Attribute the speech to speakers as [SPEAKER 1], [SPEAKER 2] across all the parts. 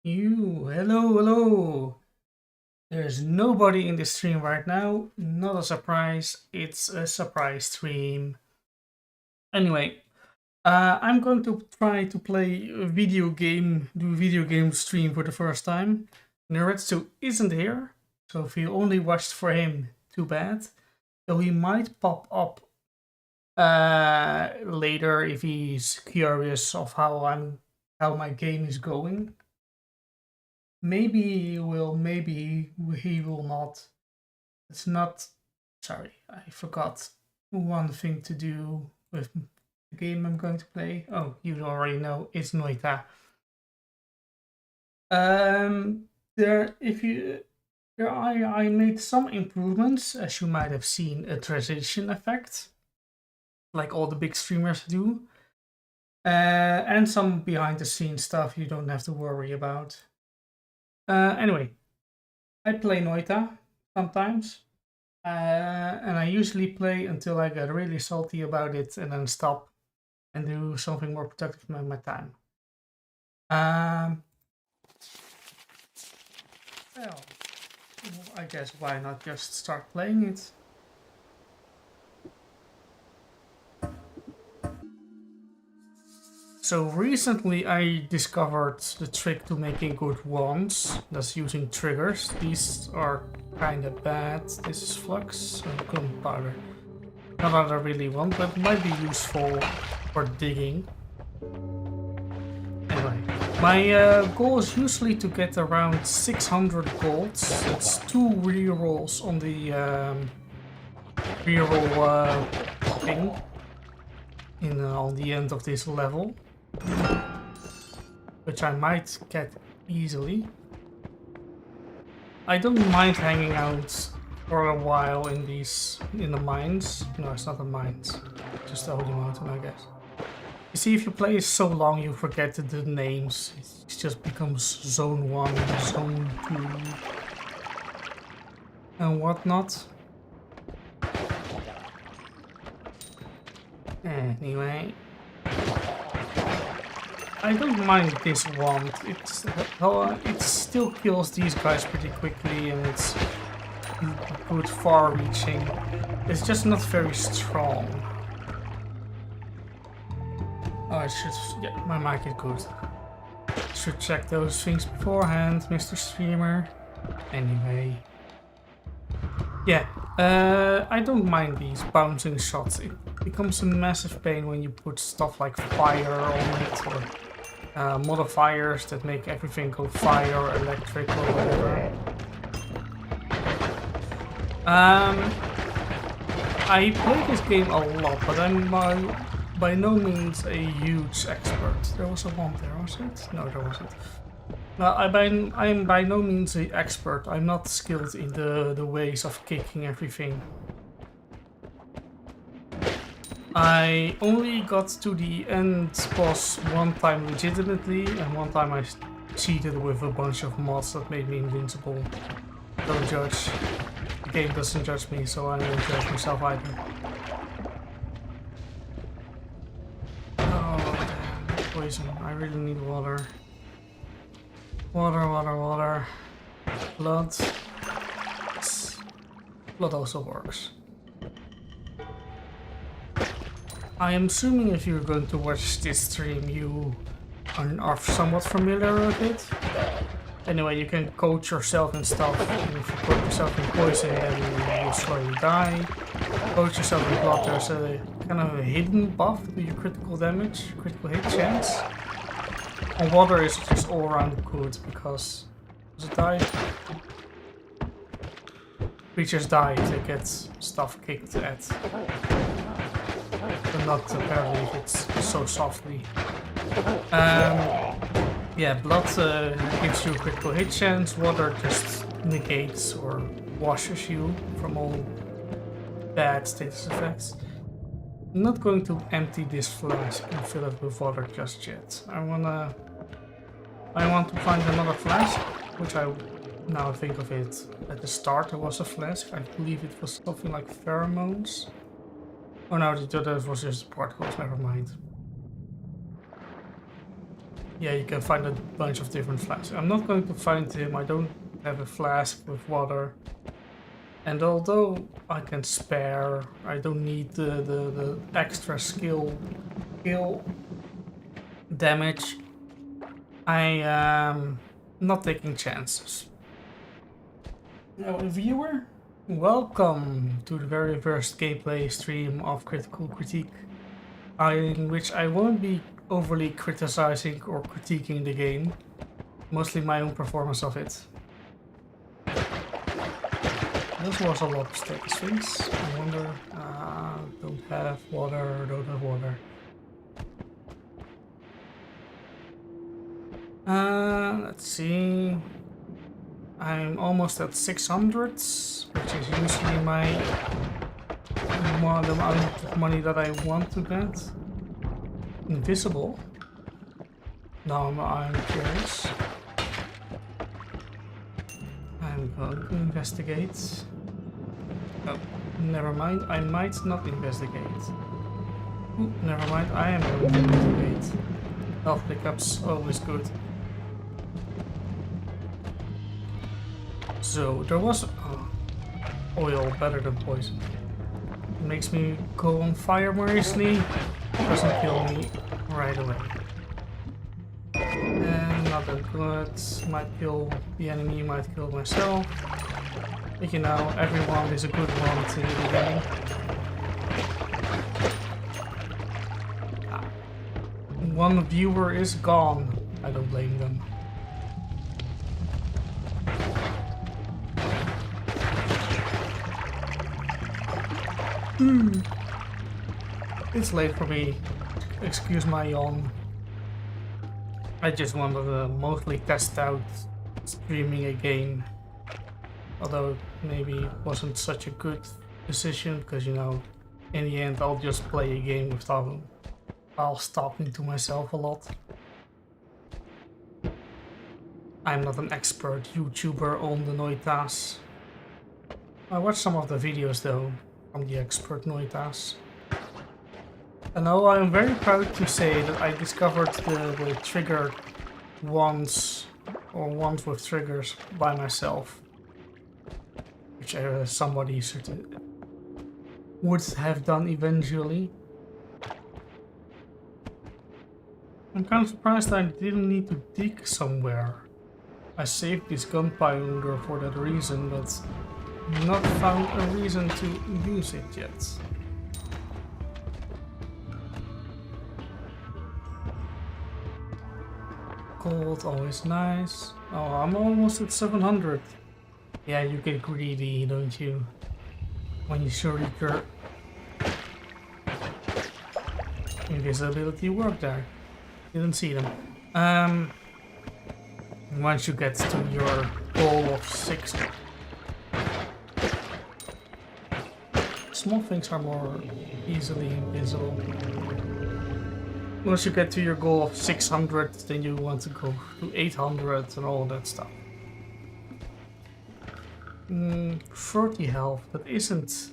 [SPEAKER 1] Hello. There's nobody in the stream right now. Not a surprise. It's a surprise stream. Anyway, I'm going to try to play a do a video game stream for the first time. Neretsu isn't here, so if you only watched for him, too bad. Though he might pop up later if he's curious of how my game is going. Maybe he will, maybe he will not. It's not. Sorry, I forgot one thing to do with the game I'm going to play. Oh, you already know, it's Noita. I made some improvements, as you might have seen, a transition effect, like all the big streamers do, and some behind the scenes stuff you don't have to worry about. Anyway, I play Noita sometimes, and I usually play until I get really salty about it and then stop and do something more productive with my time. Well, I guess why not just start playing it? So recently I discovered the trick to making good wands. That's using triggers. These are kind of bad. This is flux and gunpowder. Not that I really want, but might be useful for digging. Anyway, my goal is usually to get around 600 golds. That's 2 rerolls on the reroll thing on the end of this level, which I might get easily. I don't mind hanging out for a while in the mines. No, it's not the mines, just the Holy Mountain, I guess. You see, if you play so long, you forget the names. It just becomes Zone 1, Zone 2, and whatnot. Anyway, I don't mind this wand. It still kills these guys pretty quickly, and it's good far-reaching. It's just not very strong. Oh, I should. Yeah, my mic is good. Should check those things beforehand, Mr. Streamer. Anyway. Yeah, I don't mind these bouncing shots. It becomes a massive pain when you put stuff like fire on it, or modifiers that make everything go fire, electric, or whatever. I play this game a lot, but I'm by no means a huge expert. There was a wand there, was it? No, there wasn't. No, I'm by no means an expert. I'm not skilled in the ways of kicking everything. I only got to the end boss one time legitimately, and one time I cheated with a bunch of mods that made me invincible. Don't judge. The game doesn't judge me, so I won't judge myself either. Oh, damn, poison. I really need water. Water. Blood. Yes. Blood also works. I am assuming if you're going to watch this stream, you are somewhat familiar with it. Anyway, you can coach yourself and stuff. And if you coach yourself in poison, then you slowly die. Coach yourself in blood, there's a kind of a hidden buff to your critical damage, critical hit chance. And water is just all around good because does it die? Creatures die if they get stuff kicked at. But not apparently if it's so softly. Yeah, blood gives you a critical hit chance, water just negates or washes you from all bad status effects. I'm not going to empty this flask and fill it with water just yet. I want to find another flask, which I now think of it. At the start there was a flask, I believe it was something like pheromones. Oh no, that was just particles, never mind. Yeah, you can find a bunch of different flasks. I'm not going to find him. I don't have a flask with water. And although I can spare, I don't need the extra skill damage. I am not taking chances. Now, viewer, welcome to the very first gameplay stream of Critical Critique, in which I won't be overly criticizing or critiquing the game, mostly my own performance of it. This was a lot of status things. I wonder, don't have water, don't have water. Let's see. I'm almost at 600, which is usually my the amount of money that I want to get. Invisible. Now I'm curious. I'm going to investigate. Oh, never mind. I might not investigate. Ooh, never mind. I am going to investigate. Health pickups, always good. So there was oil, better than poison. It makes me go on fire more easily. Doesn't kill me right away. And not that good. Might kill the enemy, might kill myself. But you know, everyone is a good one to the game. One viewer is gone. I don't blame them. It's late for me. Excuse my yawn. I just wanted to mostly test out streaming again. Although maybe it wasn't such a good decision, because you know, in the end I'll just play a game without while talking to myself a lot. I'm not an expert YouTuber on the Noitas. I watched some of the videos though, from the expert Noitas. And now I'm very proud to say that I discovered the trigger wands, or wands with triggers, by myself. Which somebody would have done eventually. I'm kind of surprised I didn't need to dig somewhere. I saved this gunpowder for that reason, but not found a reason to use it yet. Gold, always nice. Oh, I'm almost at 700. Yeah, you get greedy, don't you? When you show your invisibility work there. Didn't see them. Once you get to your goal of 6. Small things are more easily invisible. Once you get to your goal of 600, then you want to go to 800 and all that stuff. 30 health, that isn't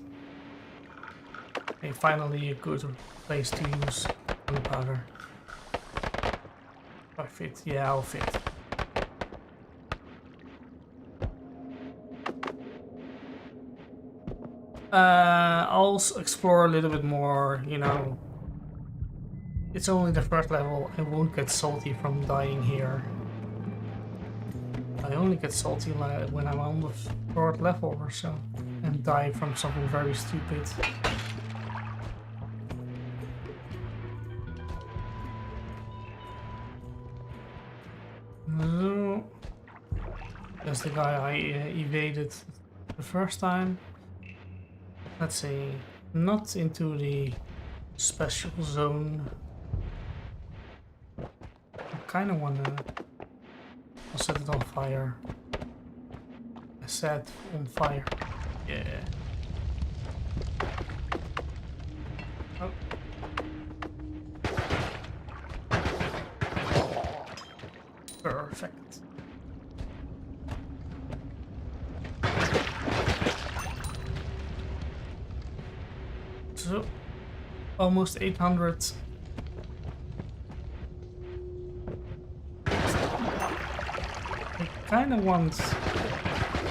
[SPEAKER 1] finally a good place to use gunpowder. If I fit, yeah, I'll fit. I'll explore a little bit more, you know. It's only the first level, I won't get salty from dying here. I only get salty when I'm on the 3rd level or so, and die from something very stupid. So, that's the guy I evaded the first time. Let's see, not into the special zone. I kind of want to set it on fire. I set on fire. Yeah. Oh. Perfect. So, almost 800. kind of want,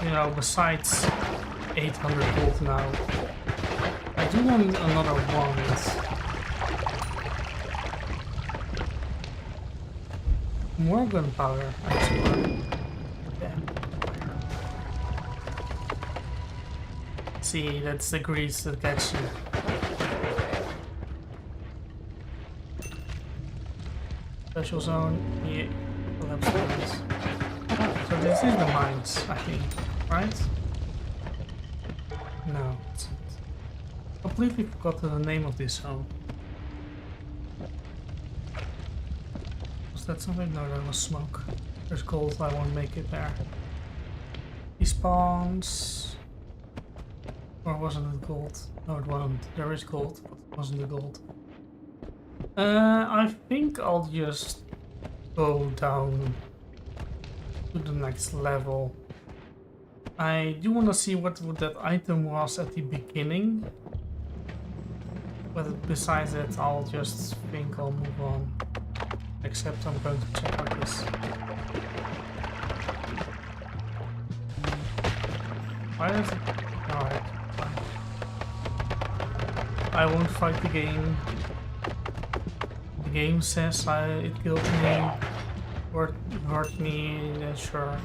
[SPEAKER 1] you know, besides 800 gold now, I do want another wand. More gunpowder, actually. Yeah. See, that's the grease that gets you. Special zone, yeah, collapse zones. So this is the mines, I think, right? No, it's not. Completely forgot the name of this zone. Was that something? No, that was smoke. There's gold, I won't make it there. Despawns. Or wasn't it gold? No, it wasn't. There is gold, but it wasn't the gold. I think I'll just go down to the next level. I do want to see what that item was at the beginning. But besides that, I'll just think I'll move on. Except I'm going to check out this. Why does it... Alright, fine. I won't fight the game. The game says it killed me, or hurt me, sure.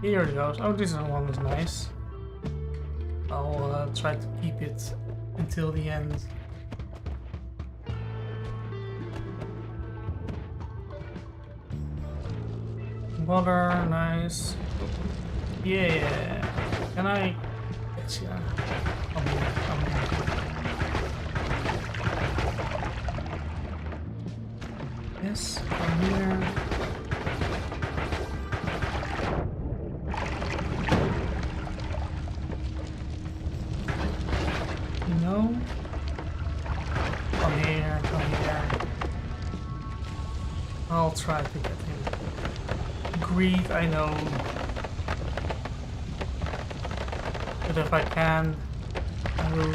[SPEAKER 1] Here it goes. Oh, this one is nice. I'll try to keep it until the end. Water, nice. Yeah. Can I? Yeah. I'm here. Yes, I'm here. No. Come here. I'll try to get him. Greed, I know. But if I can, I will.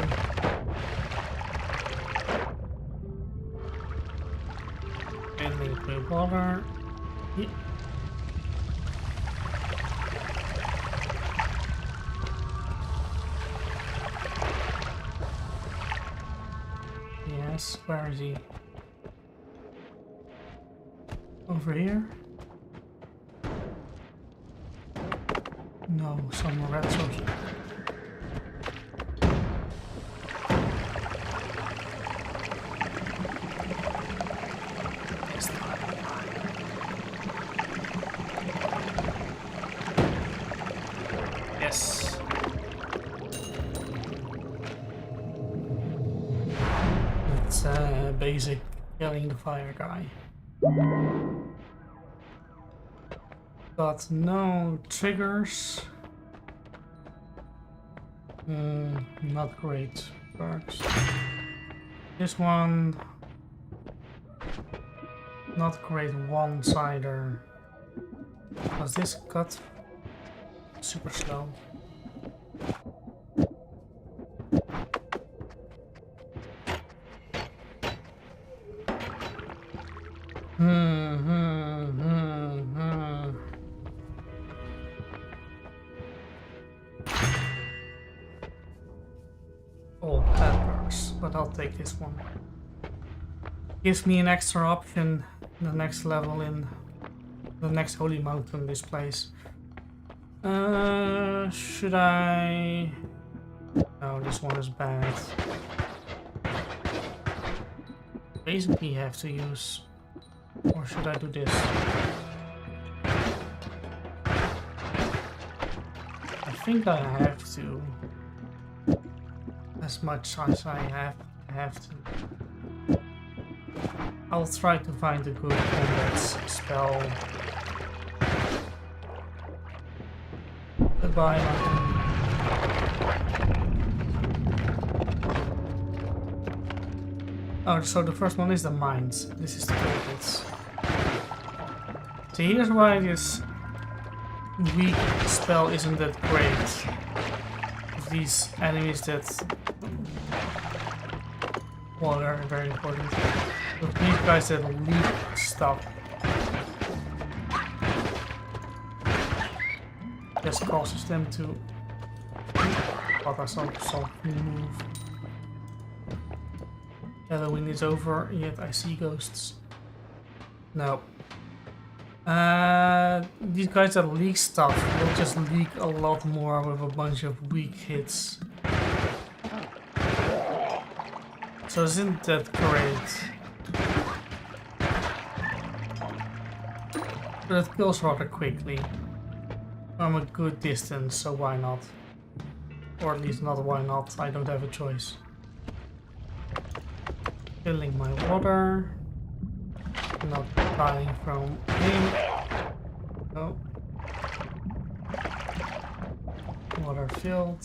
[SPEAKER 1] And liquid water. Yeah. Yes, where is he? Over here? No, some more red sauce. Yes. It's basic killing the fire guy. Got no triggers. Not great perks. This one, not great one-sider. Because this cut super slow. Oh, that works, but I'll take this one. Gives me an extra option in the next level in the next holy mountain, this place. Should I... No, this one is bad. Basically have to use... Or should I do this? I think I have to. As much as I have to. I'll try to find a good combat spell. Goodbye, Martin. Oh, so the first one is the mines. This is the turtles. So here's why this weak spell isn't that great. Of these enemies that... Well, they're very important. But these guys that leak stuff. just causes them to bother some move. Halloween is over, yet I see ghosts. No. These guys that leak stuff will just leak a lot more with a bunch of weak hits. So isn't that great? But it kills rather quickly. From a good distance, so why not? Or at least not why not, I don't have a choice. Filling my water. Not dying from him. No. Water filled.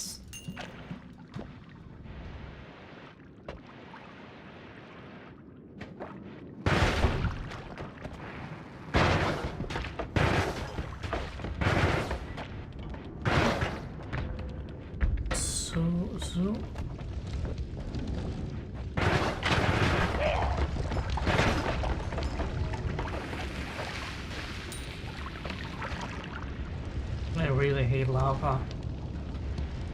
[SPEAKER 1] So. I really hate lava.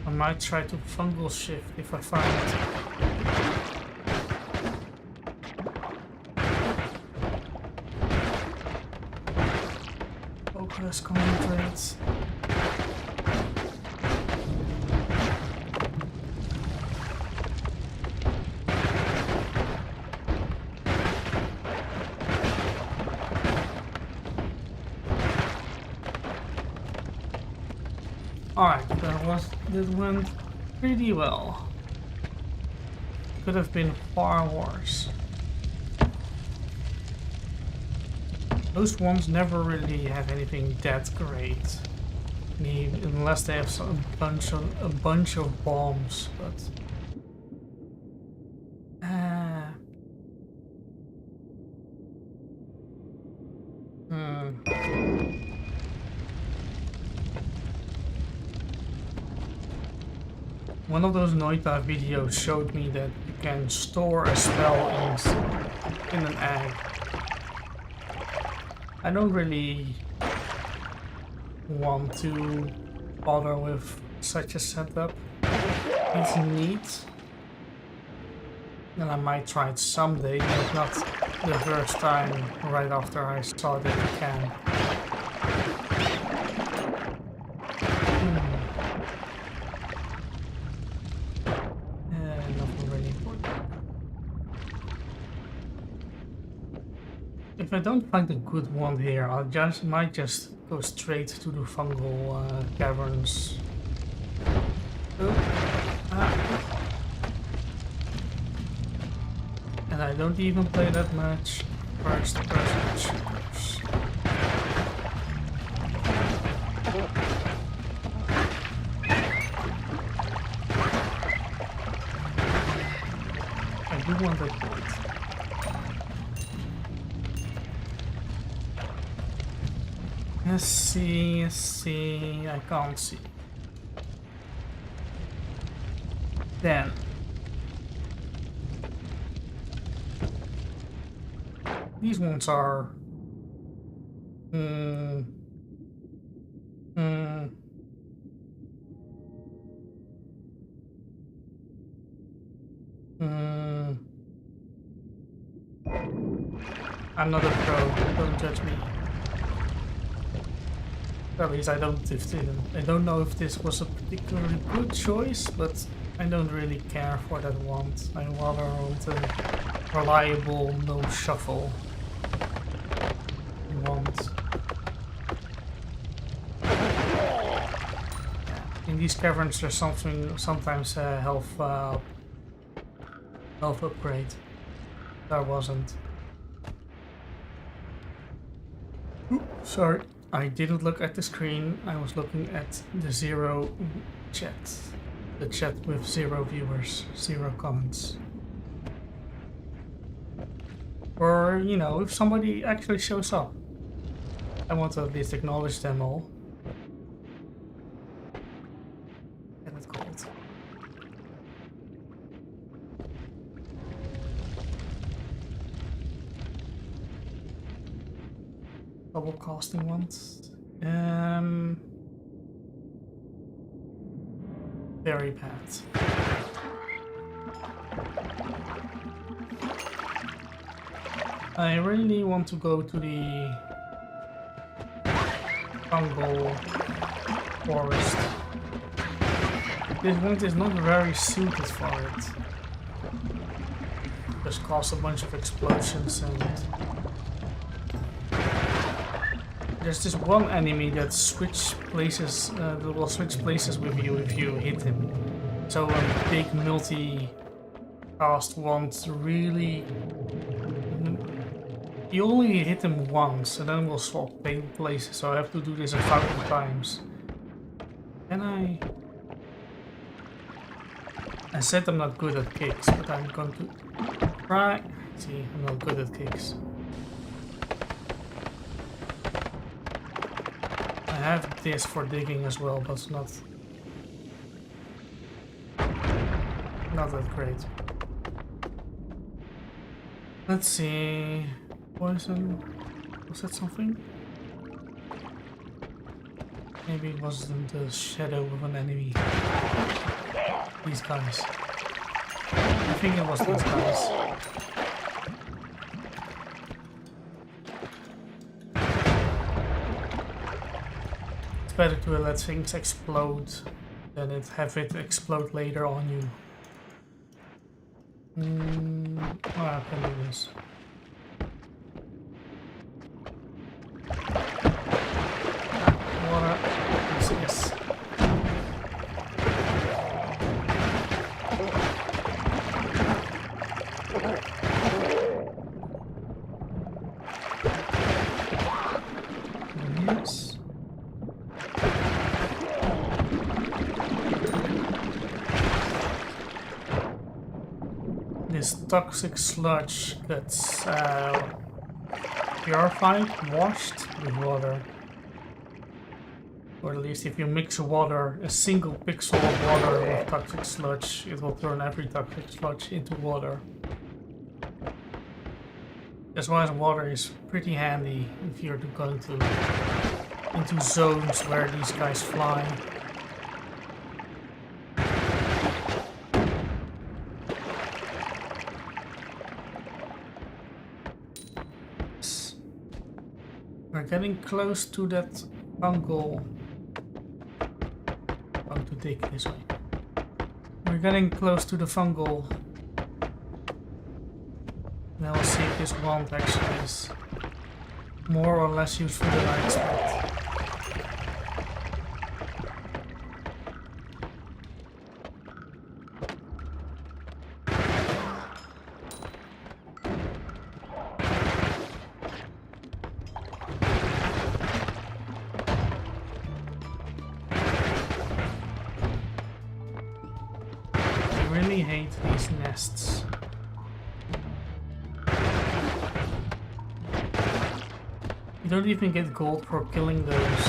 [SPEAKER 1] I might try to fungal shift if I find it. Focus, concentrate. Alright, that went pretty well. Could have been far worse. Those ones never really have anything that great. I mean, unless they have a bunch of bombs, but one of those Noita videos showed me that you can store a spell in an egg. I don't really want to bother with such a setup. It's neat. And I might try it someday, but not the first time right after I saw that you can. If I don't find a good one here, I might just go straight to the fungal caverns. And I don't even play that much first-person shooters. I do want that point. Let's see, I can't see. Then. These ones are... I'm not a pro, don't judge me. At least I don't know if this was a particularly good choice, but I don't really care for that wand. I rather want a reliable, no shuffle wand. In these caverns there's sometimes a health upgrade. There wasn't. Oops, sorry. I didn't look at the screen, I was looking at the zero chat. The chat with 0 viewers, 0 comments. Or, you know, if somebody actually shows up. I want to at least acknowledge them all. Get it cold. Double casting ones. very bad. I really want to go to the fungal forest. This one is not very suited for it. Just cause a bunch of explosions and there's this one enemy that will switch places with you if you hit him. So a big multi-cast won't really. You only hit him once and then we'll swap places, so I have to do this 1,000 times. Can I said I'm not good at kicks, but I'm going to try. See, I'm not good at kicks. I have this for digging as well, but it's not that great. Let's see. Poison. Was that something? Maybe it wasn't the shadow of an enemy. These guys. I think it was these guys. It's better to let things explode than have it explode later on you. Oh, I can do this. Water. Yes. Yes. This toxic sludge gets purified, washed with water. Or at least if you mix water, a single pixel of water with toxic sludge, it will turn every toxic sludge into water. That's why water is pretty handy if you're going into zones where these guys fly. We're getting close to that fungal. Going to dig this way. We're getting close to the fungal. Now we'll see if this wand actually is more or less useful than I expect. I really hate these nests. You don't even get gold for killing those.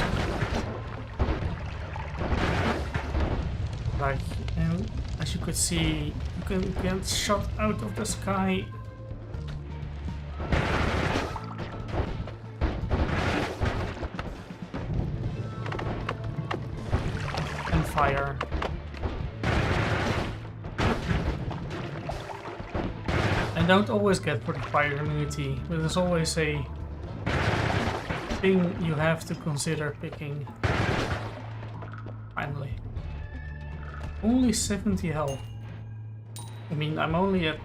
[SPEAKER 1] Like, and as you could see, you can get shot out of the sky. And fire. I don't always get for the fire immunity, but there's always a thing you have to consider picking. Finally. Only 70 health. I mean, I'm only at...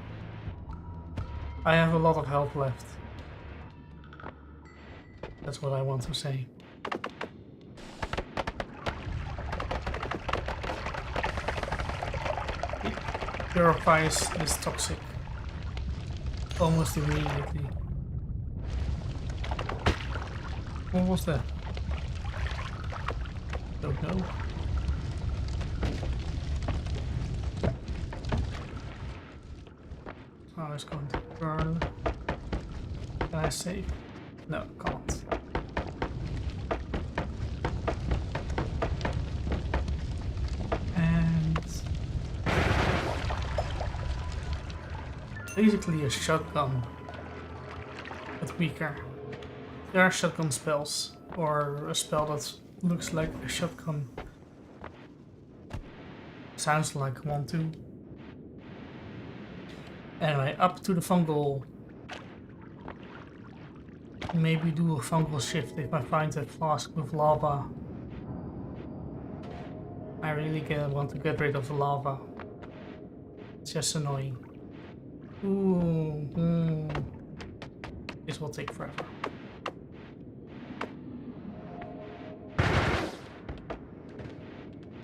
[SPEAKER 1] I have a lot of health left. That's what I want to say. It purifies this toxic almost immediately. What was that? Don't know. Oh, it's going to burn. Can I save? No, can't. And basically a shotgun, but weaker. There are shotgun spells, or a spell that looks like a shotgun. Sounds like one too. Anyway, up to the fungal. Maybe do a fungal shift if I find a flask with lava. I really want to get rid of the lava. It's just annoying. Ooh, this will take forever.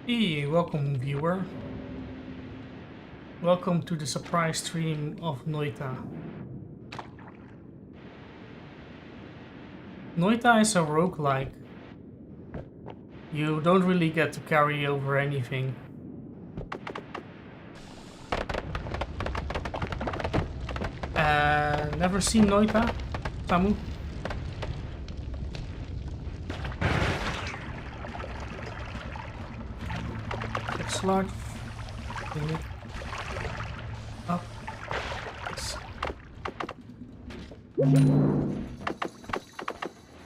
[SPEAKER 1] Hey, welcome viewer. Welcome to the surprise stream of Noita. Noita is a roguelike. You don't really get to carry over anything. Never seen Noita, Samu? Slug. Up.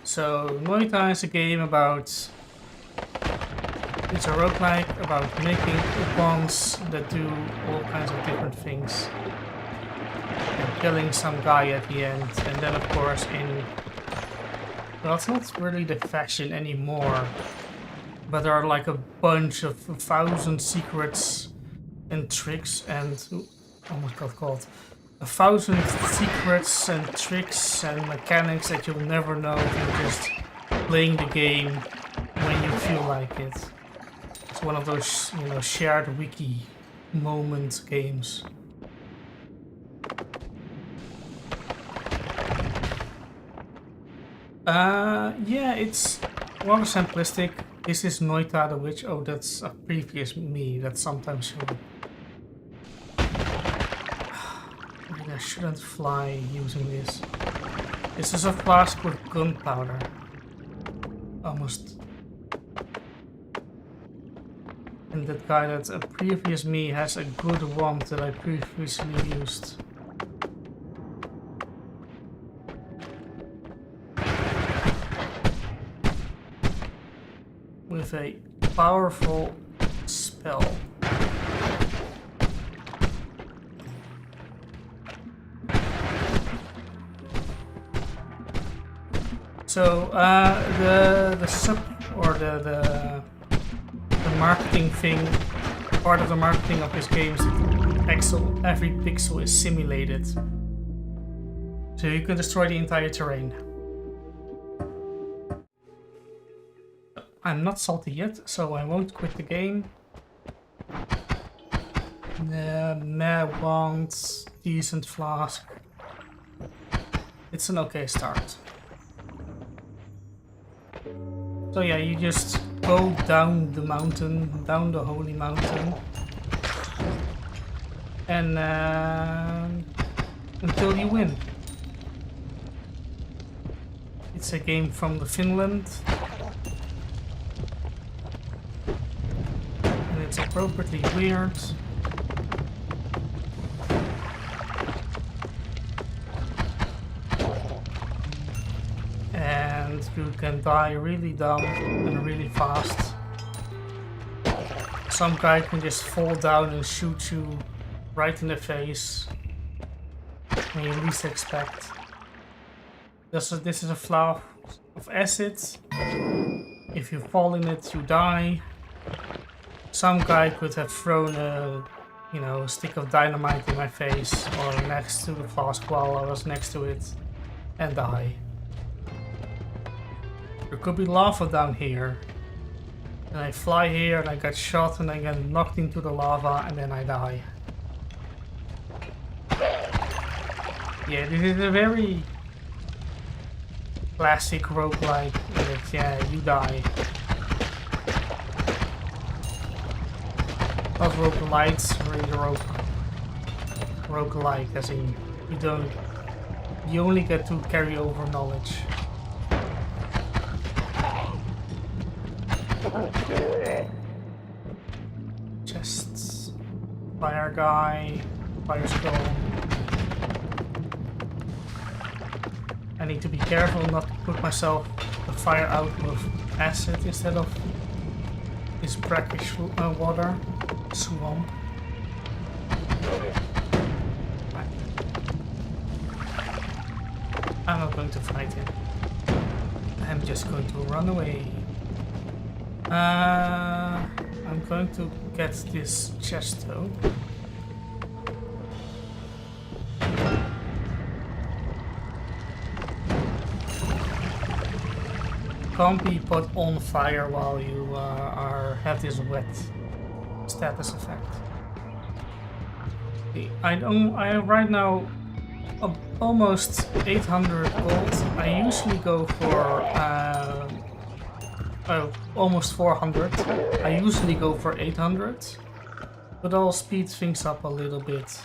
[SPEAKER 1] So Noita is a game about, it's a roguelike about making bombs that do all kinds of different things. And killing some guy at the end, and then of course well, it's not really the fashion anymore, but there are like a bunch of 1,000 secrets and tricks and, oh my god, 1,000 secrets and tricks and mechanics that you'll never know if you're just playing the game when you feel like it. It's one of those, you know, shared wiki moment games. Yeah, it's rather simplistic. This is Noita the Witch. Oh, that's a previous me that sometimes shows. I shouldn't fly using this. This is a flask with gunpowder. Almost. And that guy that's a previous me has a good wand that I previously used. With a powerful spell. So the sub or the marketing thing, part of the marketing of this game is that every pixel is simulated. So you can destroy the entire terrain. I'm not salty yet, so I won't quit the game. Meh wand, decent flask. It's an okay start. So yeah, you just go down the mountain, down the holy mountain. And until you win. It's a game from Finland. And it's appropriately weird. And you can die really dumb and really fast. Some guy can just fall down and shoot you right in the face when you least expect. This is a flower of acid. If you fall in it, you die. Some guy could have thrown a, a stick of dynamite in my face or next to the flask while I was next to it and die. There could be lava down here. And I fly here and I get shot and I get knocked into the lava and then I die. Yeah, this is a very classic roguelike. Yeah, you die. Not roguelites, really roguelike, as in you only get to carry over knowledge. Chests, fire guy, fire skull. I need to be careful not to put myself the fire out with acid instead of this brackish water. swamp. I'm not going to fight him. I'm just going to run away. I'm going to get this chest though. Can't be put on fire while you have this wet status effect. I right now almost 800 gold. I usually go for almost 400. I usually go for 800, but I'll speed things up a little bit.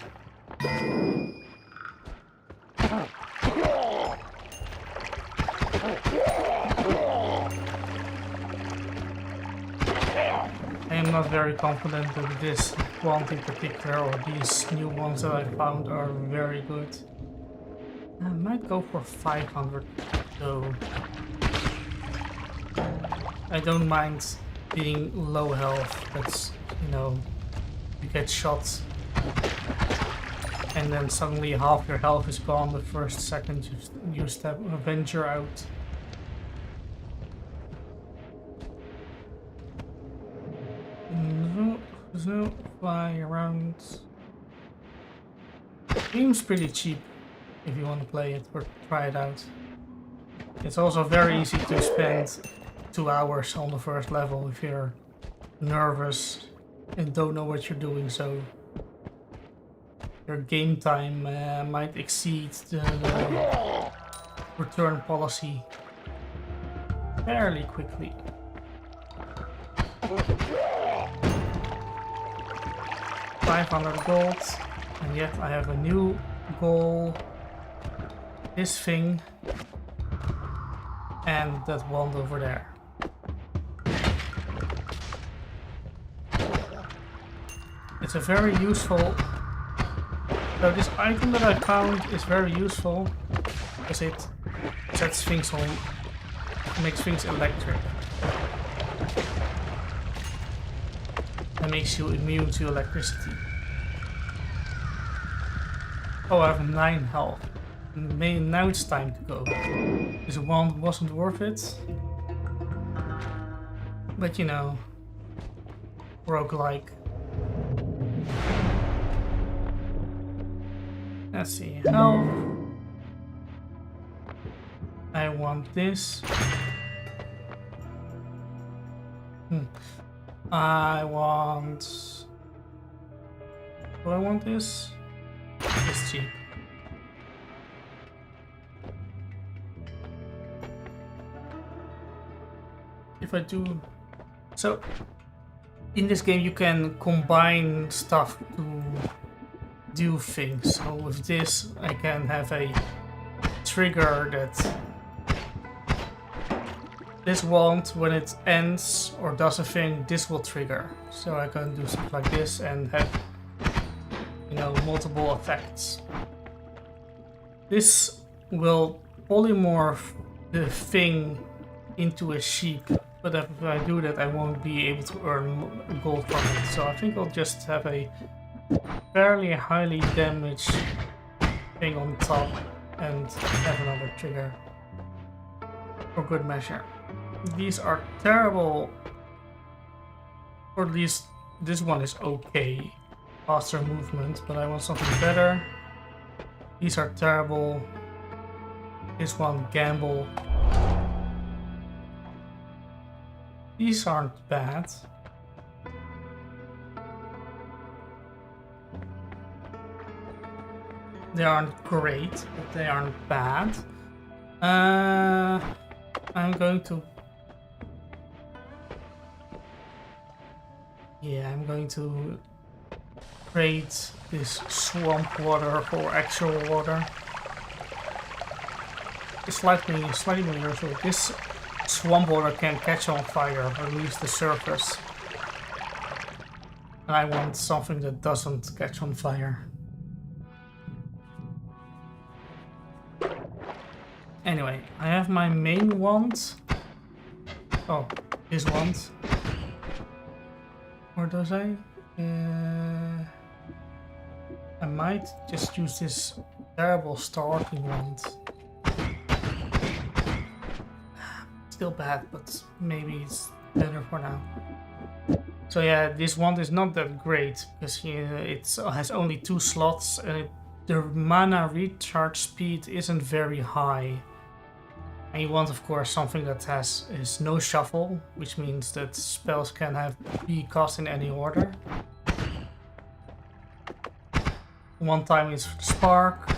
[SPEAKER 1] I am not very confident that this one in particular or these new ones that I found are very good. I might go for 500 though. I don't mind being low health, but you know, you get shot and then suddenly half your health is gone the first second you venture out. So fly around. Seems pretty cheap if you want to play it or try it out. It's also very easy to spend 2 hours on the first level if you're nervous and don't know what you're doing, so your game time might exceed the return policy fairly quickly. 500 gold, and yet I have a new goal. This thing and that wand over there. It's a very useful. So this item that I found is very useful because it sets things on, makes things electric. And makes you immune to electricity. Oh, I have 9 health. Now it's time to go. This wand wasn't worth it. But you know, roguelike. Let's see, health. I want this. I want... Do I want this? It's cheap. If I do... So, in this game you can combine stuff to do things. So with this I can have a trigger that... This wand, when it ends or does a thing, this will trigger. So I can do stuff like this and have, you know, multiple effects. This will polymorph the thing into a sheep, but if I do that I won't be able to earn gold from it. So I think I'll just have a fairly highly damaged thing on top and have another trigger for good measure. These are terrible, or at least this one is okay, faster movement, but I want something better. These are terrible. This one, gamble. These aren't bad. They aren't great, but they aren't bad. I'm going to... Yeah, I'm going to trade this swamp water for actual water. It's slightly unusual. This swamp water can catch on fire, at least the surface. And I want something that doesn't catch on fire. Anyway, I have my main wand. Oh, this wand. Or does I? I might just use this terrible starting wand. Still bad, but maybe it's better for now. So yeah, this wand is not that great because it has only 2 slots and the mana recharge speed isn't very high. And you want, of course, something that is no shuffle, which means that spells can be cast in any order. One time is spark,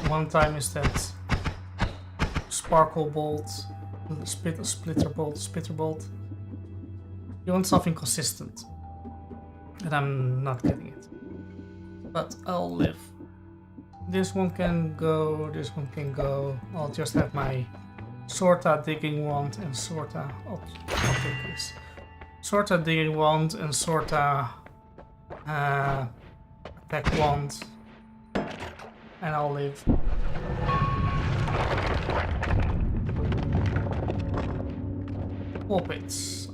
[SPEAKER 1] one time is that sparkle bolt, splitter bolt. You want something consistent, and I'm not getting it. But I'll live. This one can go, this one can go. I'll just have my Sorta digging wand and Sorta. I'll take this. Sorta digging wand and Sorta attack wand, and I'll live. Pulpits.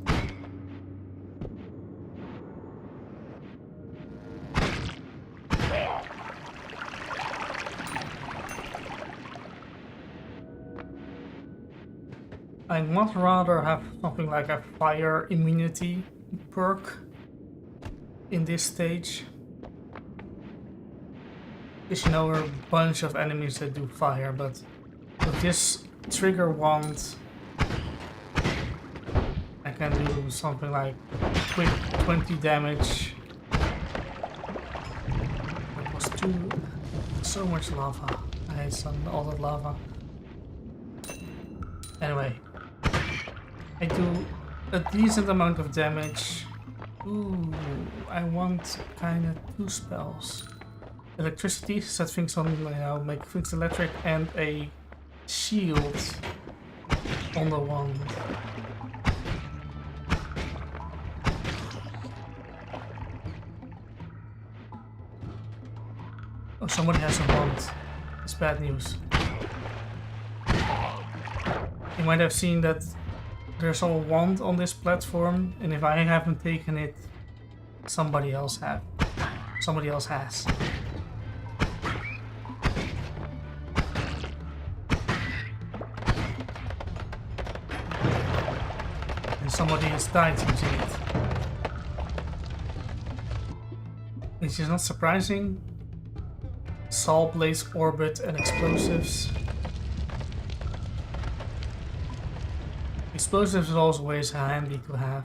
[SPEAKER 1] I'd much rather have something like a fire immunity perk in this stage. Because you know, there are a bunch of enemies that do fire, but with this trigger wand, I can do something like quick 20 damage. That was so much lava. I hate all that lava. Anyway, I do a decent amount of damage. Ooh, I want kind of 2 spells. Electricity, set things on, make things electric, and a shield on the wand. Oh, somebody has a wand. It's bad news. You might have seen that there's a wand on this platform, and if I haven't taken it, somebody else has. And somebody has died using it. Which is not surprising. Saw blades, orbit, and explosives. Explosives is always handy to have.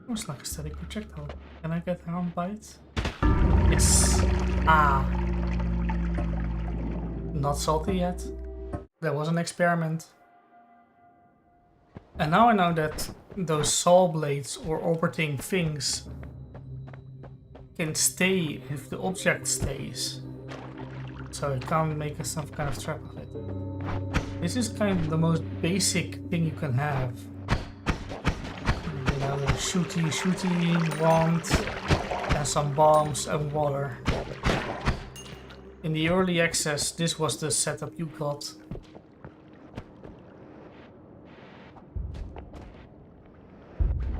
[SPEAKER 1] Looks like a static projectile. Can I get harmed by it? Yes. Ah. Not salty yet. That was an experiment. And now I know that those saw blades or orbiting things can stay if the object stays. So you can't make some kind of trap of it. This is kind of the most basic thing you can have. You know, the shooty wand and some bombs and water. In the early access, this was the setup you got.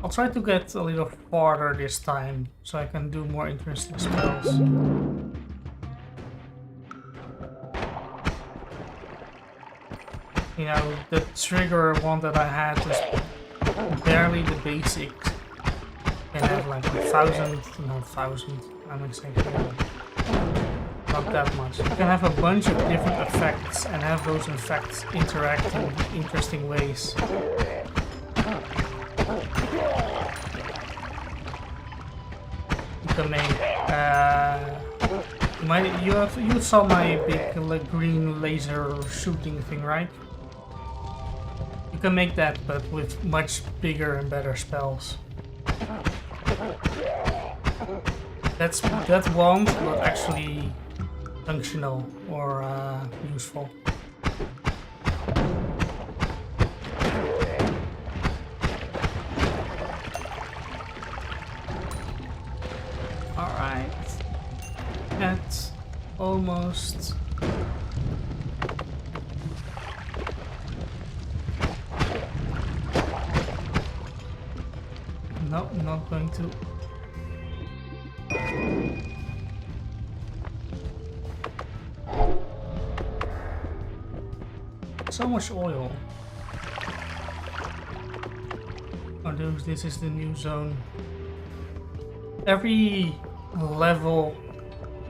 [SPEAKER 1] I'll try to get a little farther this time, so I can do more interesting spells. You know, the trigger one that I had was barely the basics. You can have like 1,000, not 1,000, I'm exaggerating. Not that much. You can have a bunch of different effects and have those effects interact in interesting ways. You can make you saw my big green laser shooting thing, right? You can make that, but with much bigger and better spells. That wand not actually functional or useful. Alright. That's almost. not going to. So much oil. Oh, dude, this is the new zone. Every level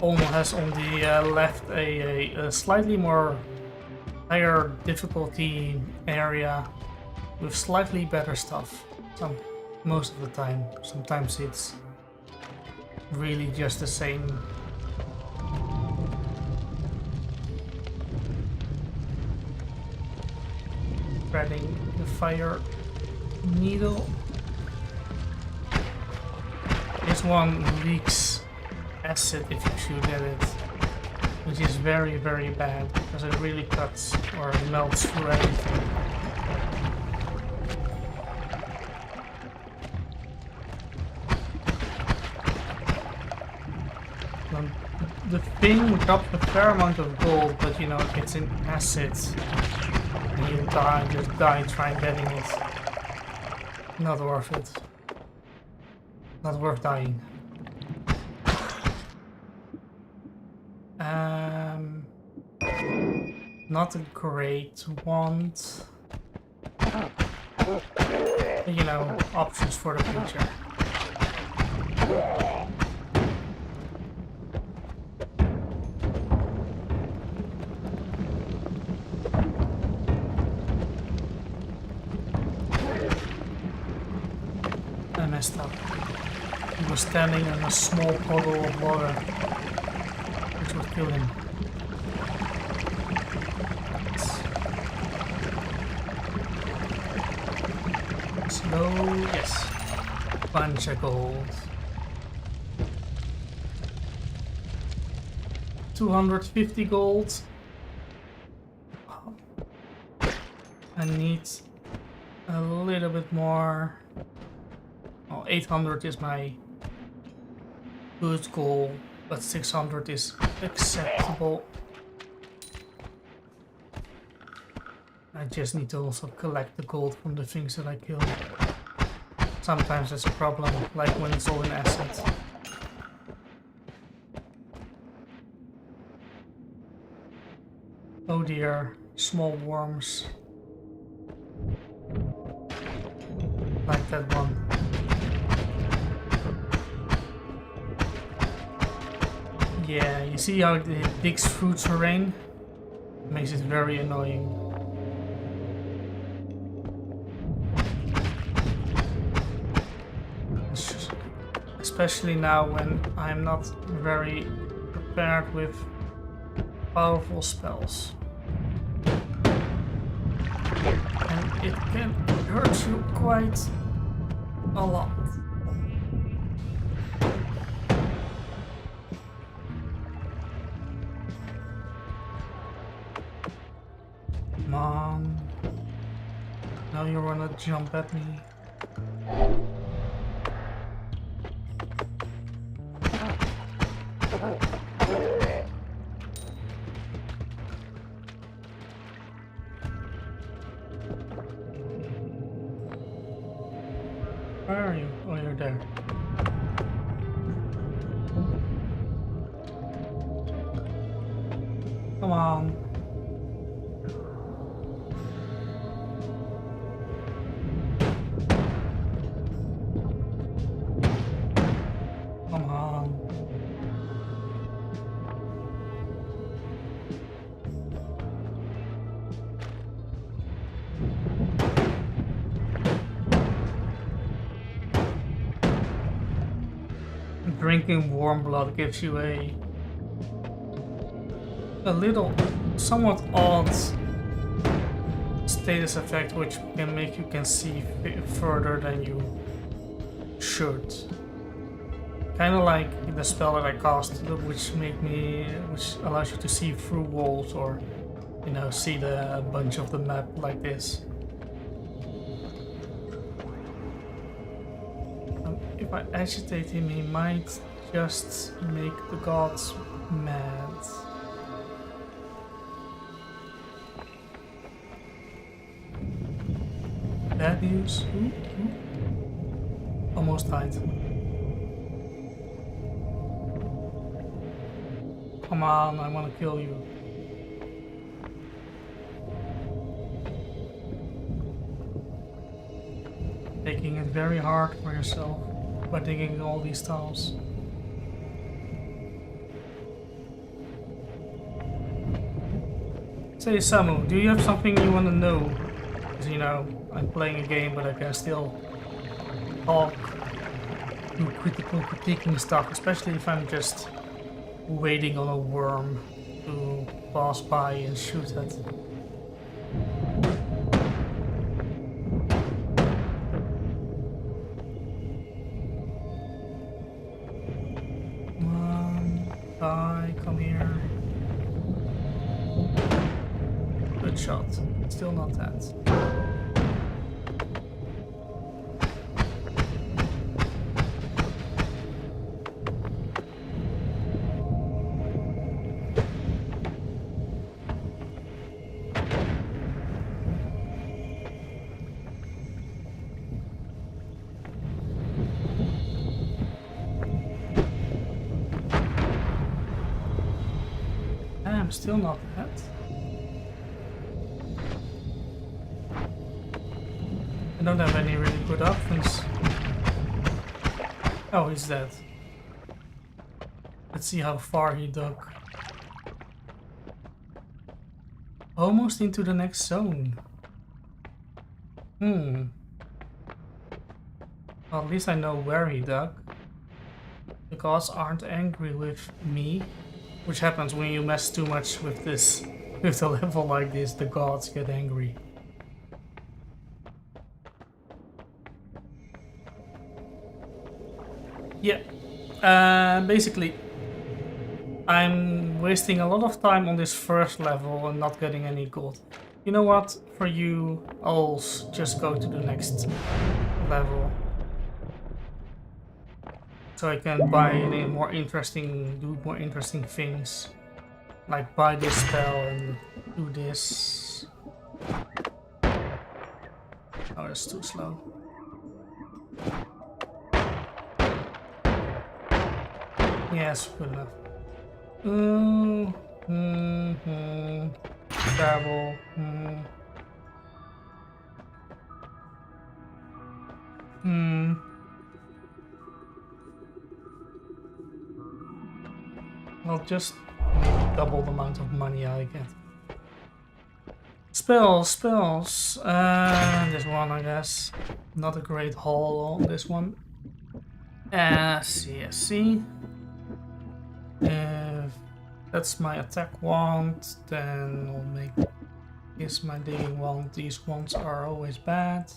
[SPEAKER 1] almost has on the left a slightly more higher difficulty area with slightly better stuff. Most of the time. Sometimes it's really just the same. Threading the fire needle. This one leaks acid if you shoot at it, which is very, very bad because it really cuts or melts through everything. The thing drops a fair amount of gold, but you know, it's in acid. And you just die trying getting it. Not worth it. Not worth dying. Not a great want. You know, options for the future. I messed up. He was standing in a small puddle of water, which would kill him. Slow, yes. Bunch of gold. 250 gold. I need a little bit more. Oh, 800 is my good goal, but 600 is acceptable. I just need to also collect the gold from the things that I kill. Sometimes it's a problem, like when it's all in acid. Oh dear, small worms. Like that one. Yeah, you see how it digs through terrain? Makes it very annoying. Especially now when I'm not very prepared with powerful spells. And it can hurt you quite a lot. Come on. Now you wanna jump at me. Where are you? Oh, you're there. Come on. Come on. Drinking warm blood gives you a little, somewhat odd status effect, which can make you can see further than you should. Kind of like the spell that I cast, which allows you to see through walls, or you know, see the bunch of the map like this. If I agitate him, he might just make the gods mad. Bad news? Almost died. Come on, I want to kill you. Making it very hard for yourself by digging all these tunnels. Say, Samu, do you have something you want to know? Because, you know, I'm playing a game, but I can still talk, do critical critiquing stuff, especially if I'm just waiting on a worm to pass by and shoot it. Come on, die, come here. Good shot. Still not that. I'm still not that. I don't have any really good options. Oh, he's dead. Let's see how far he dug. Almost into the next zone. Well, at least I know where he dug. The gods aren't angry with me. Which happens when you mess too much with this, with a level like this, the gods get angry. Yeah, basically, I'm wasting a lot of time on this first level and not getting any gold. You know what? For you, I'll just go to the next level. So I can buy any more interesting, do more interesting things. Like buy this spell and do this. Oh, that's too slow. Yes, good enough. Travel. I'll just double the amount of money I get. Spells. This one, I guess. Not a great haul on this one. CSC. If that's my attack wand, then I'll make this my digging wand. These wands are always bad.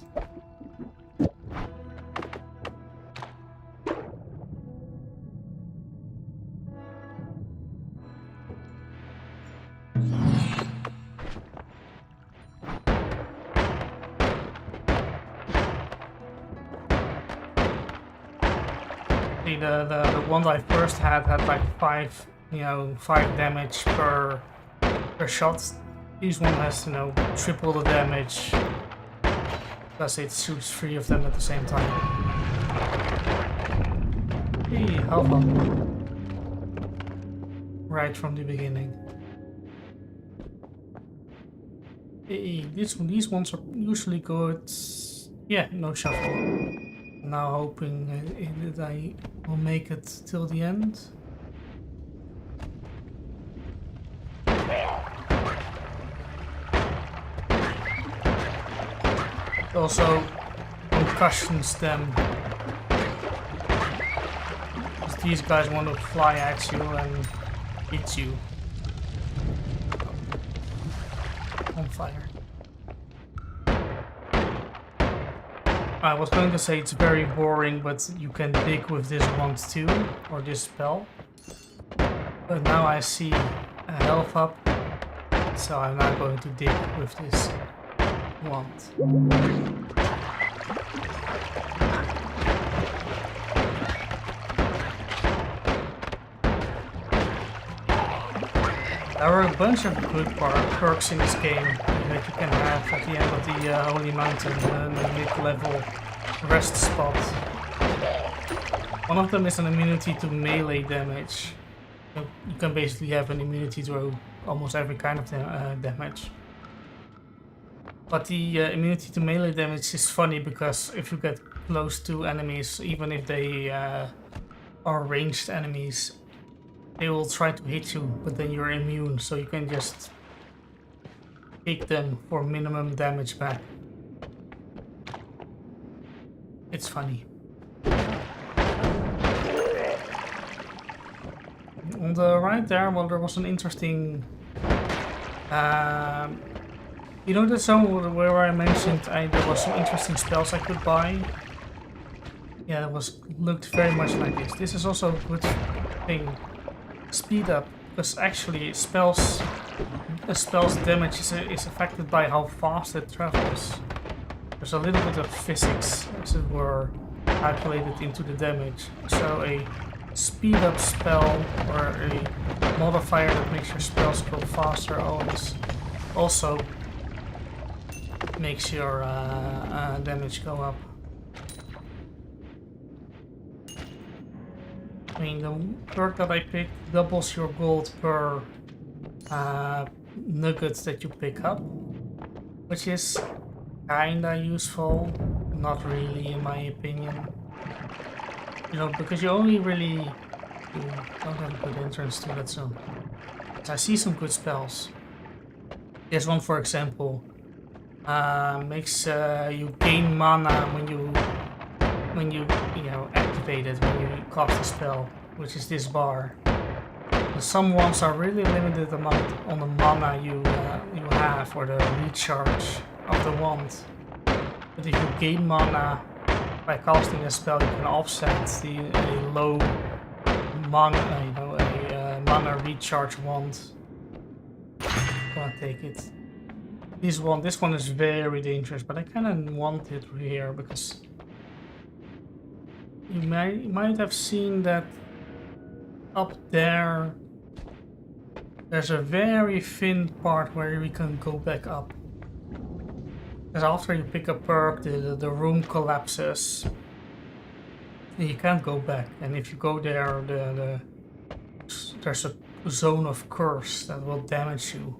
[SPEAKER 1] The one I first had like 5 damage per shot. This one has, triple the damage. Plus it shoots 3 of them at the same time. Hey, health up. Right from the beginning. Hey, these ones are usually good. Yeah, no shuffle. Now hoping that I will make it till the end. It also concussions them. Because these guys want to fly at you and hit you. On fire. I was going to say it's very boring, but you can dig with this wand too, or this spell. But now I see a health up, so I'm not going to dig with this wand. There are a bunch of good perks in this game that you can have at the end of the Holy Mountain, the mid-level rest spot. One of them is an immunity to melee damage. You can basically have an immunity to almost every kind of damage. But the immunity to melee damage is funny because if you get close to enemies, even if they are ranged enemies, they will try to hit you, but then you're immune, so you can just kick them for minimum damage back. It's funny. On the right there, well, there was an interesting... you know the zone where I mentioned there was some interesting spells I could buy? Yeah, it looked very much like this. This is also a good thing. Speed up, because actually a spell's damage is affected by how fast it travels. There's a little bit of physics, as it were, calculated into the damage. So a speed up spell or a modifier that makes your spells go faster also makes your damage go up. I mean, the perk that I picked doubles your gold per nuggets that you pick up, which is kinda useful, not really in my opinion. You know, because you only really don't have a good entrance to that zone. I see some good spells. There's one, for example, makes you gain mana when you activate it, when you cast a spell, which is this bar. And some ones are really limited amount on the mana you have or the recharge of the wand. But if you gain mana by casting a spell, you can offset a low mana, mana recharge wand. Gonna take it. This one is very dangerous, but I kind of want it here because you might have seen that up there. There's a very thin part where we can go back up. Because after you pick a perk, the room collapses. And you can't go back. And if you go there, there's a zone of curse that will damage you.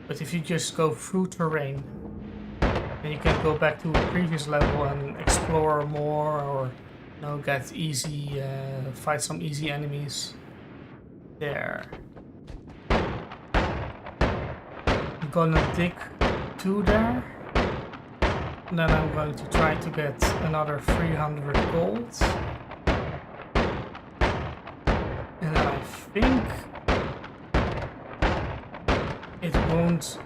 [SPEAKER 1] But if you just go through terrain, then you can go back to a previous level and explore more, or get easy, fight some easy enemies. There. I'm gonna dig to there. And then I'm going to try to get another 300 gold. And then I think it won't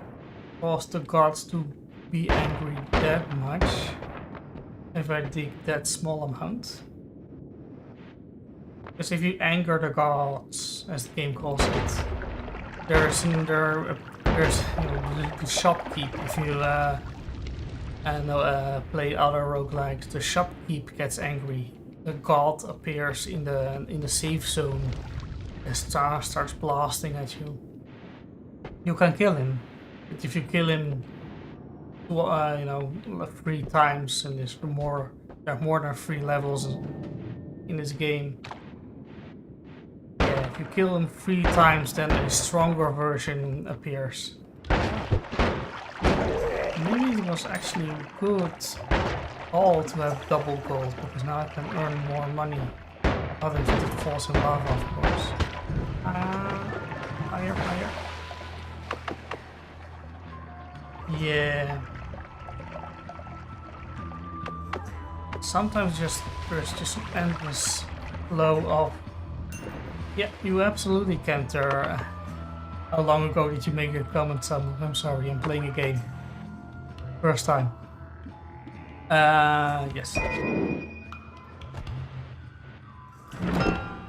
[SPEAKER 1] cause the gods to be angry that much if I dig that small amount. Because if you anger the gods, as the game calls it, there's the shopkeep. If you play other roguelikes, the shopkeep gets angry. The god appears in the safe zone. The star starts blasting at you. You can kill him, but if you kill him, 3 times, and there are more than 3 levels in this game. Yeah, if you kill him 3 times, then a stronger version appears. Maybe it was actually good all to have double gold, because now I can earn more money. Other than if it falls in lava, of course. Higher. Yeah. Sometimes there's just an endless flow of... Yeah, you absolutely can't. How long ago did you make a comment? I'm sorry, I'm playing a game. First time. Yes.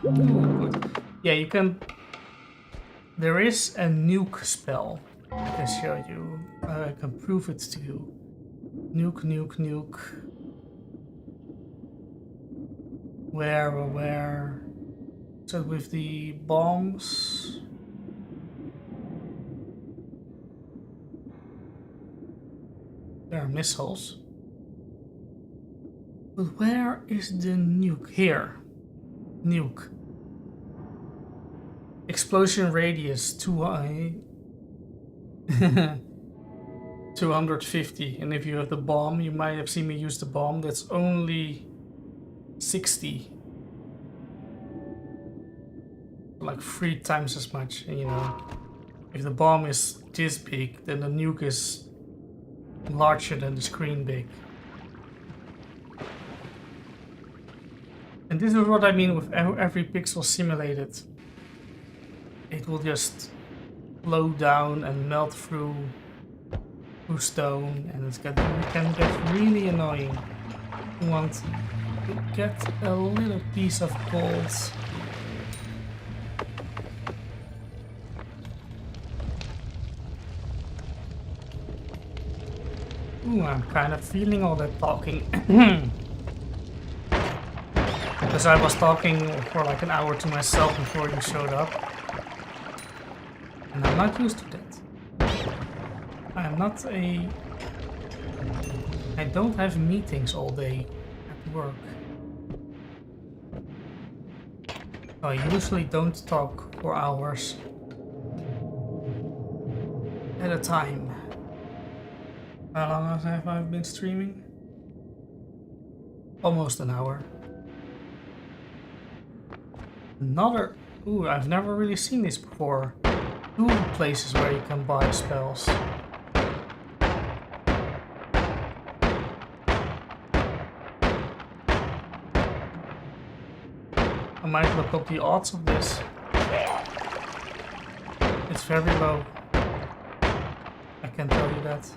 [SPEAKER 1] Ooh, good. Yeah, you can... There is a nuke spell I can show you. I can prove it to you. Nuke. Where? So with the bombs... There are missiles. But where is the nuke? Here. Nuke. Explosion radius 250. And if you have the bomb, you might have seen me use the bomb, that's only 60. Like 3 times as much, you know. If the bomb is this big, then the nuke is larger than the screen big. And this is what I mean with every pixel simulated. It will just flow down and melt through stone, and it can get really annoying. You want to get a little piece of gold. Ooh, I'm kind of feeling all that talking. Because I was talking for like an hour to myself before you showed up. And I'm not used to that. I'm not a... I don't have meetings all day at work. I usually don't talk for hours at a time. How long have I been streaming? Almost an hour. Another... Ooh, I've never really seen this before. 2 places where you can buy spells. I might look up the odds of this. It's very low. I can tell you that.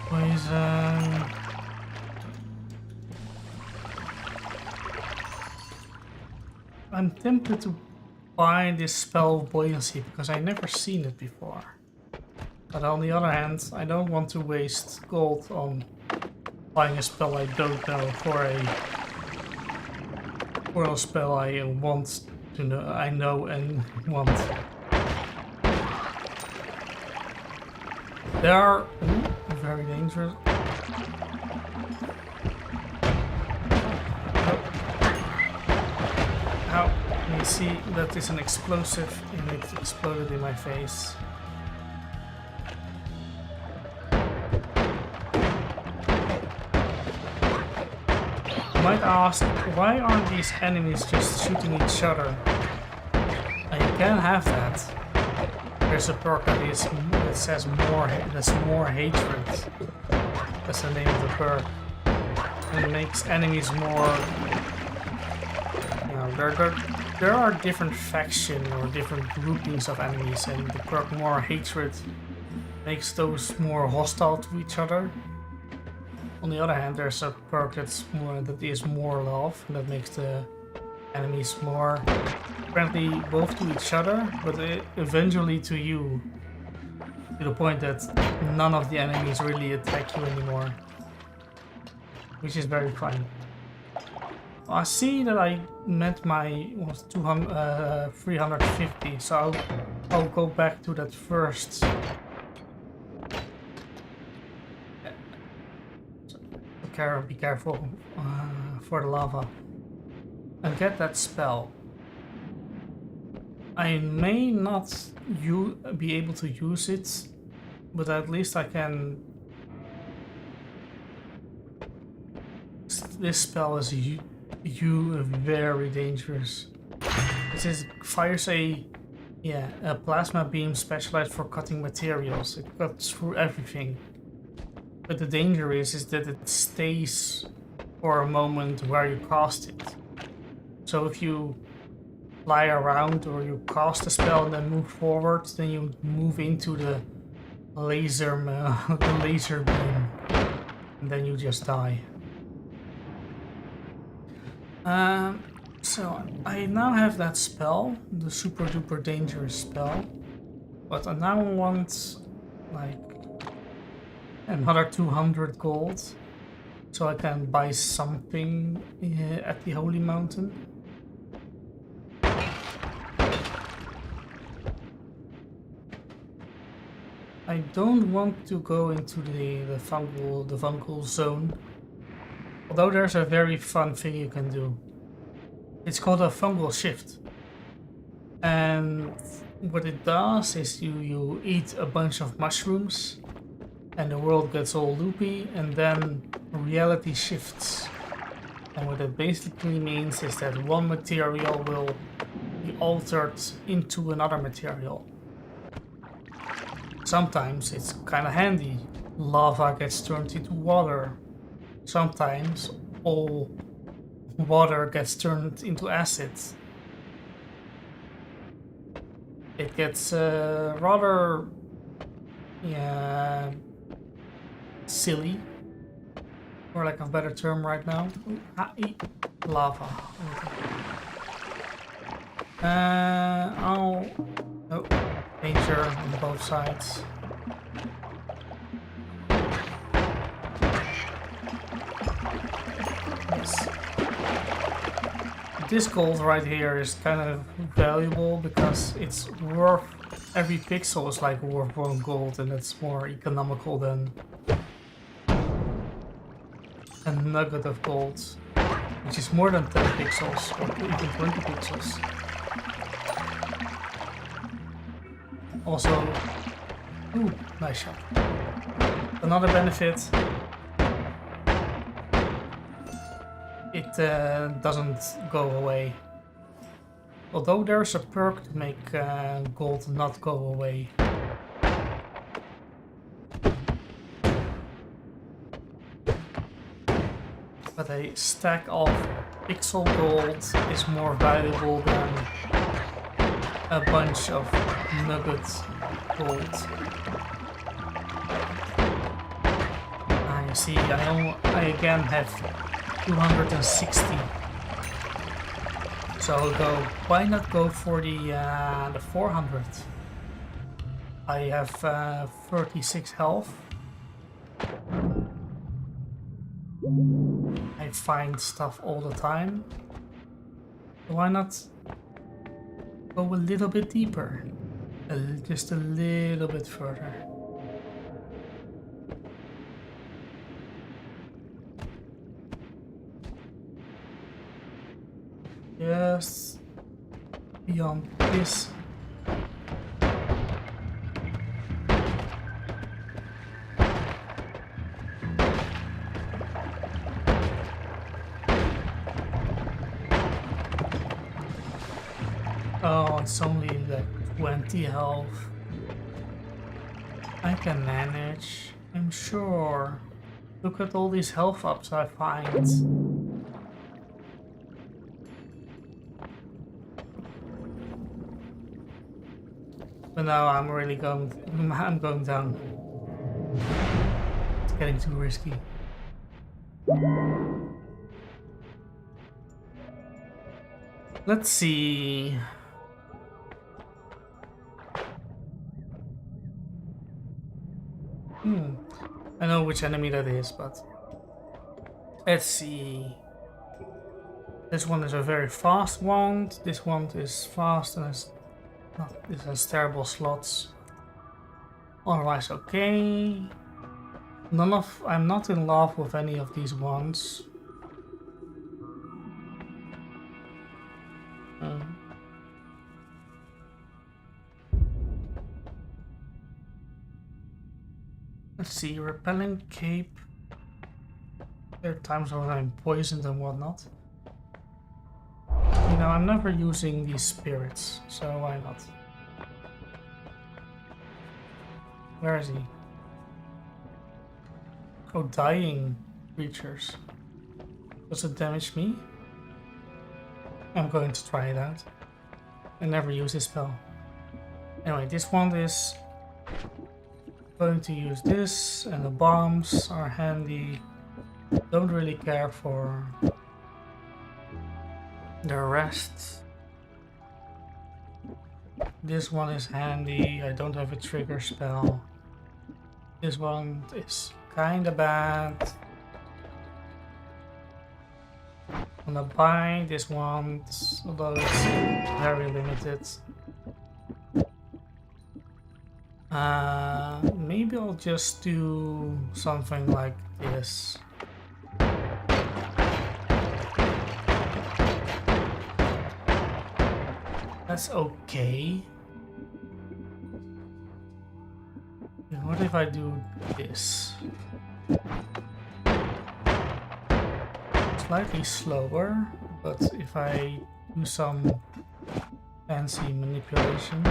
[SPEAKER 1] Poison. I'm tempted to buy this spell of buoyancy because I never seen it before. But on the other hand, I don't want to waste gold on buying a spell I don't know for a spell I want to know, I know and want. They are very dangerous. Ow. You see that is an explosive and it exploded in my face. You might ask, why aren't these enemies just shooting each other? And you can have that. There's a perk that says more, that's more hatred. That's the name of the perk. And it makes enemies more... You know, there are different factions or different groupings of enemies, and the perk more hatred makes those more hostile to each other. On the other hand, there's a perk that is more love, and that makes the enemies more friendly both to each other, but eventually to you, to the point that none of the enemies really attack you anymore, which is very funny. I see that I met my 350, so I'll go back to that first. Be careful for the lava and get that spell. I may not be able to use it, but at least I can. This spell is very dangerous. It fires a plasma beam specialized for cutting materials. It cuts through everything. But the danger is that it stays for a moment where you cast it. So if you fly around or you cast a spell and then move forward, then you move into the laser beam, and then you just die. So I now have that spell, the super duper dangerous spell, but I now want like another 200 gold so I can buy something at the Holy Mountain. I don't want to go into the fungal zone. Although there's a very fun thing you can do. It's called a fungal shift. And what it does is you eat a bunch of mushrooms and the world gets all loopy and then reality shifts. And what it basically means is that one material will be altered into another material. Sometimes it's kind of handy. Lava gets turned into water. Sometimes all water gets turned into acid. It gets rather silly, for lack of a better term right now. Lava. Oh, danger on both sides. Yes. This gold right here is kind of valuable because it's worth, every pixel is like worth 1 gold, and it's more economical than a nugget of gold, which is more than 10 pixels or even 20 pixels. Also, ooh, nice shot. Another benefit, it doesn't go away. Although there's a perk to make gold not go away. But a stack of pixel gold is more valuable than a bunch of nugget gold. You see, I again have 260. So why not go for the 400? I have 36 health. I find stuff all the time. Why not go a little bit deeper? Just a little bit further. Just beyond this. Oh, it's only like 20 health. I can manage, I'm sure. Look at all these health ups I find. But now I'm going down. It's getting too risky. Let's see. I know which enemy that is, but let's see. This one is a very fast wand. This one is fast and this has terrible slots. Otherwise, okay. I'm not in love with any of these ones. Let's see, repelling cape. There are times when I'm poisoned and whatnot. You know, I'm never using these spirits, so why not? Where is he? Oh, dying creatures. Does it damage me? I'm going to try it out. I never use this spell. Anyway, this one is going to use this, and the bombs are handy. Don't really care for the rest. This one is handy. I don't have a trigger spell. This one is kinda bad. I'm gonna buy this one, although it's very limited. maybe I'll just do something like this. That's okay. What if I do this? Slightly slower, but if I do some fancy manipulation.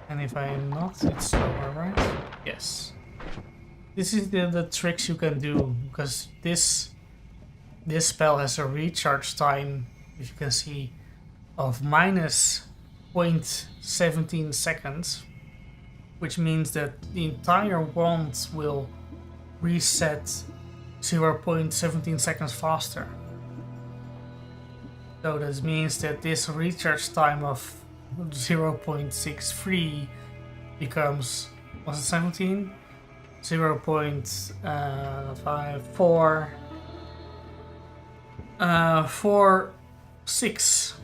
[SPEAKER 1] And if I'm not, it's slower, right? Yes. This is the tricks you can do, because this spell has a recharge time, if you can see, of minus 0.17 seconds, which means that the entire wand will reset 0.17 seconds faster. So that means that this recharge time of 0.63 becomes, was it 17? 0.54 46,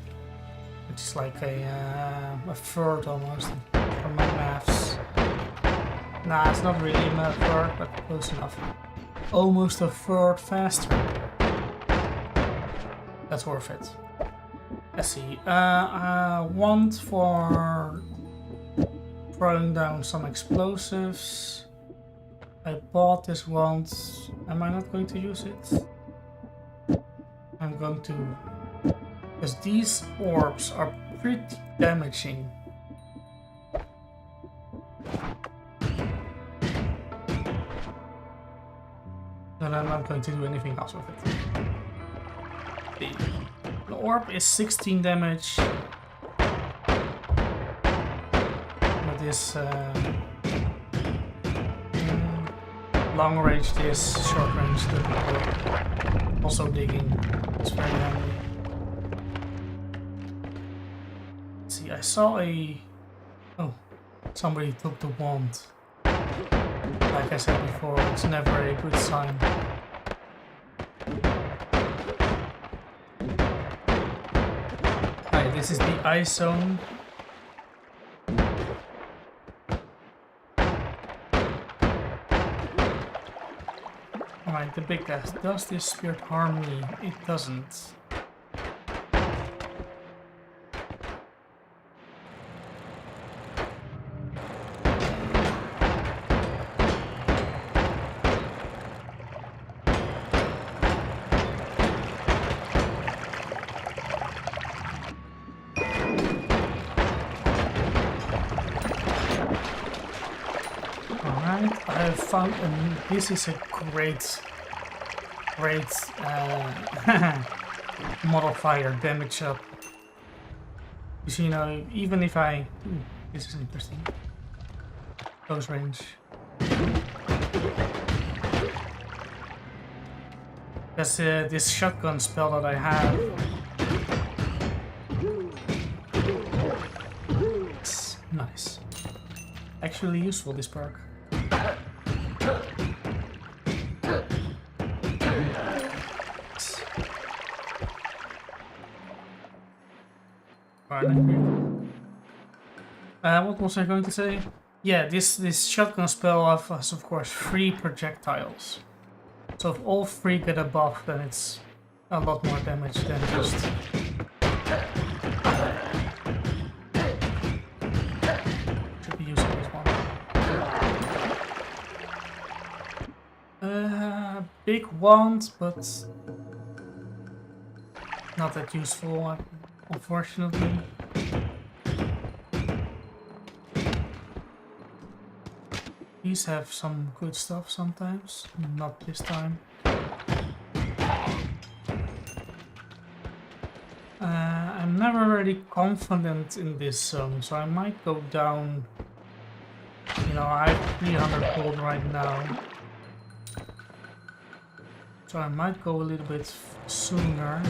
[SPEAKER 1] which is like a third almost from my maths. Nah, it's not really a third, but close enough. Almost a third faster. That's worth it. Let's see. Wand for throwing down some explosives. I bought this wand. Am I not going to use it? I'm going to, because these orbs are pretty damaging. And I'm not going to do anything else with it. The orb is 16 damage. But this long range, this short range, also digging. It's very handy. Let's see, I saw a... Oh, somebody took the wand. Like I said before, it's never a good sign. Alright, this is the ice zone. Alright, the big test. Does this spirit harm me? It doesn't. Alright, I have found this is a great modifier damage up. You see now, even if I... this is interesting. Close range. That's this shotgun spell that I have. It's nice. Actually useful, this perk. What was I going to say? Yeah, this shotgun spell has of course 3 projectiles. So if all 3 get a buff, then it's a lot more damage than just... Should be using this one. Big wand, but not that useful, unfortunately. These have some good stuff sometimes, not this time. I'm never really confident in this zone, so I might go down. You know, I have 300 gold right now, so I might go a little bit sooner.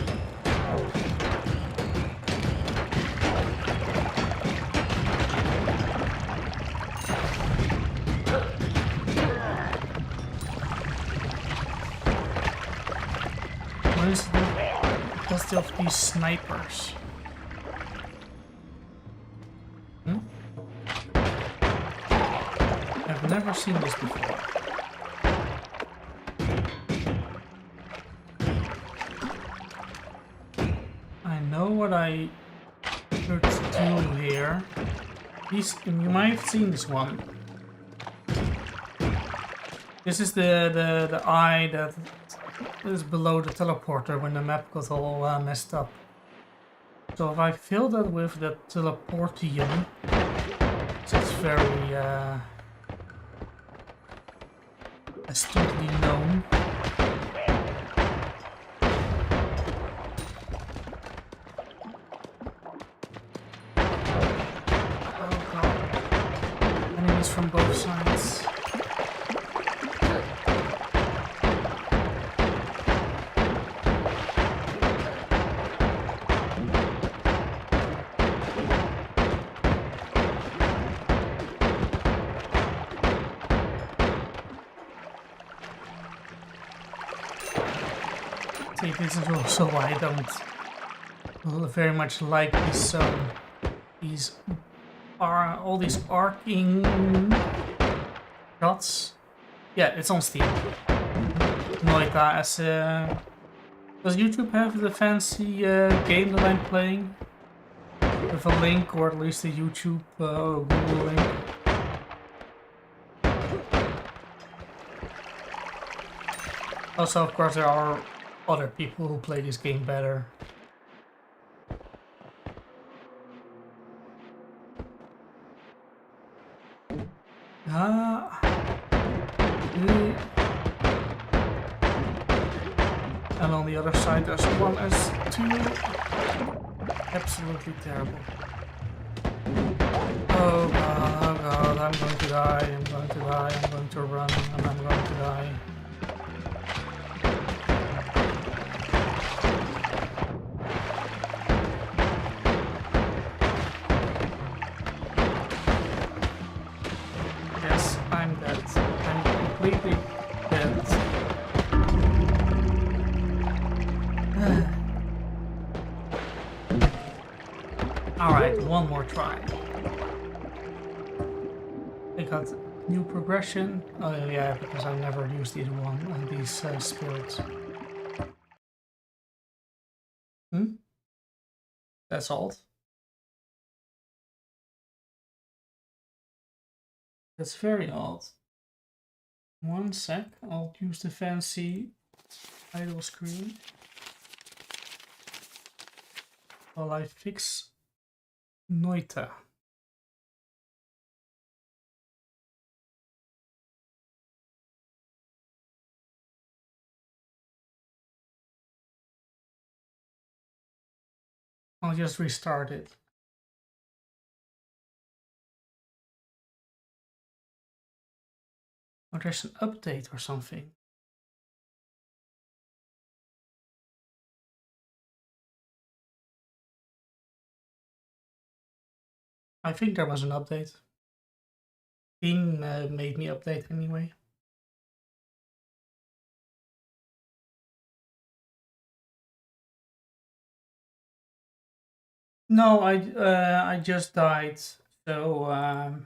[SPEAKER 1] What is the cost of these snipers? never seen this before. I know what I should do here. You might have seen this one. This is the eye that is below the teleporter when the map got all messed up. So if I fill that with the teleportium, so it's very astutely known. Oh god. Enemies from both sides. This is also why I don't very much like this. These are all these arcing shots. Yeah, it's on Steam. Noita as does YouTube have the fancy game that I'm playing with a link, or at least a YouTube or Google link? Also, of course, there are other people who play this game better. And on the other side there's one as two. Absolutely terrible. Oh god, I'm going to die, I'm going to die, I'm going to run, and I'm going to die. I'm dead. I'm completely dead. Alright, one more try. I got new progression. Oh yeah, because I never used either one of these spirits. That's odd. That's very odd. One sec, I'll use the fancy idle screen while I fix Noita. I'll just restart it. Oh, there's an update or something. I think there was an update. Steam made me update anyway. No, I just died, so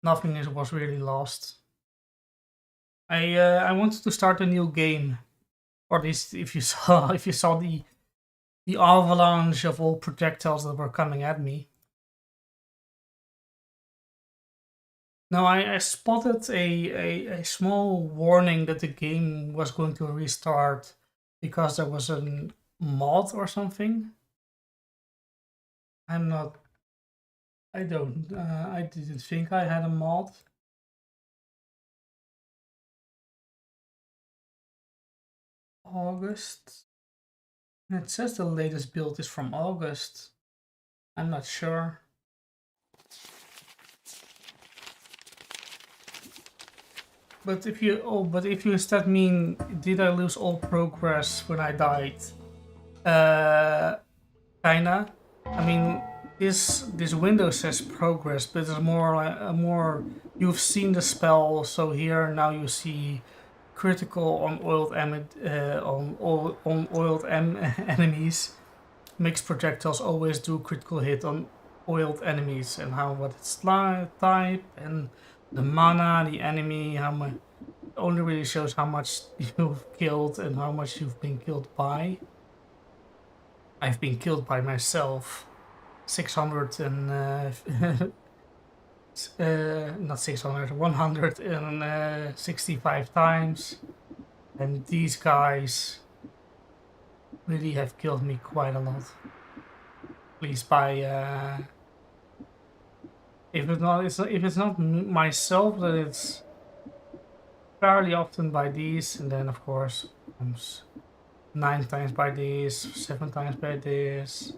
[SPEAKER 1] nothing was really lost. I wanted to start a new game, or at least if you saw the avalanche of all projectiles that were coming at me. Now I spotted a small warning that the game was going to restart because there was a mod or something. I didn't think I had a mod. August. And it says the latest build is from August. I'm not sure. But if you instead mean, did I lose all progress when I died? Kinda. I mean, this window says progress, but it's more like you've seen the spell, so here now you see critical on oiled enemies. Mixed projectiles always do critical hit on spoiled enemies and what its type and the mana, the enemy, how much. It only really shows how much you've killed and how much you've been killed by. I've been killed by myself 600 and not 600, 165 times, and these guys really have killed me quite a lot. At least by if it's not myself, then it's fairly often by these, and then of course comes 9 times by these, 7 times by this.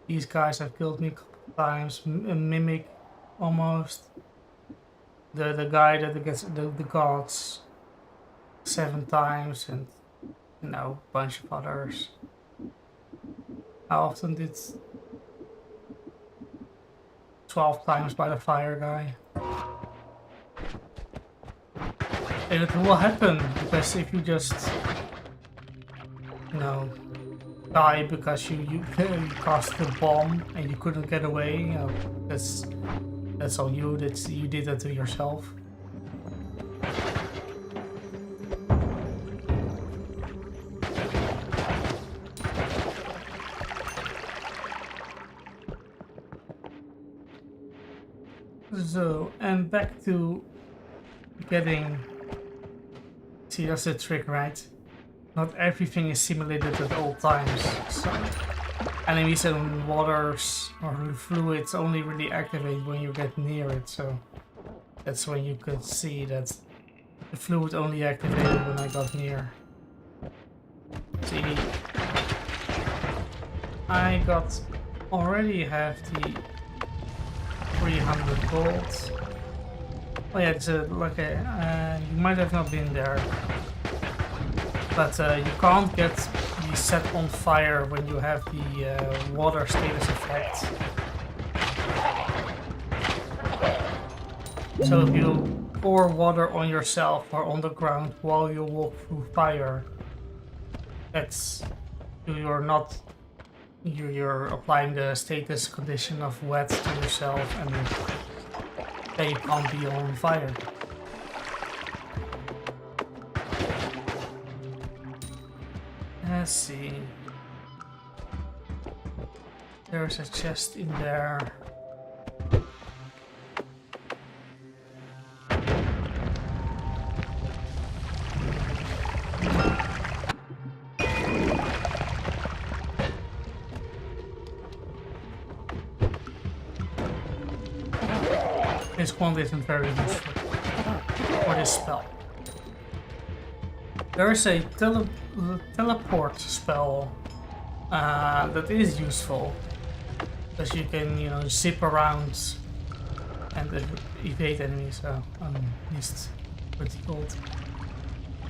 [SPEAKER 1] These guys have killed me a couple times. A mimic, almost. The guy that gets the gods 7 times, and you know, a bunch of others. How often did 12 times by the fire guy? And it will happen because if you just, you know, die because you cast the bomb and you couldn't get away, you know, that's on you. You did that to yourself. So, and back to getting. See, that's the trick, right? Not everything is simulated at all times. So, enemies and waters or fluids only really activate when you get near it. So, that's when you could see that the fluid only activated when I got near. See, I already have the 300 gold. Oh yeah, it's like you might have not been there, but you can't get the set on fire when you have the water status effect. So if you pour water on yourself or on the ground while you walk through fire, that's you're applying the status condition of wet to yourself, and they can't be on fire. Let's see. There's a chest in there. This one isn't very useful for this spell. There is a teleport spell that is useful, because you can, you know, zip around and evade enemies. Missed what it's called.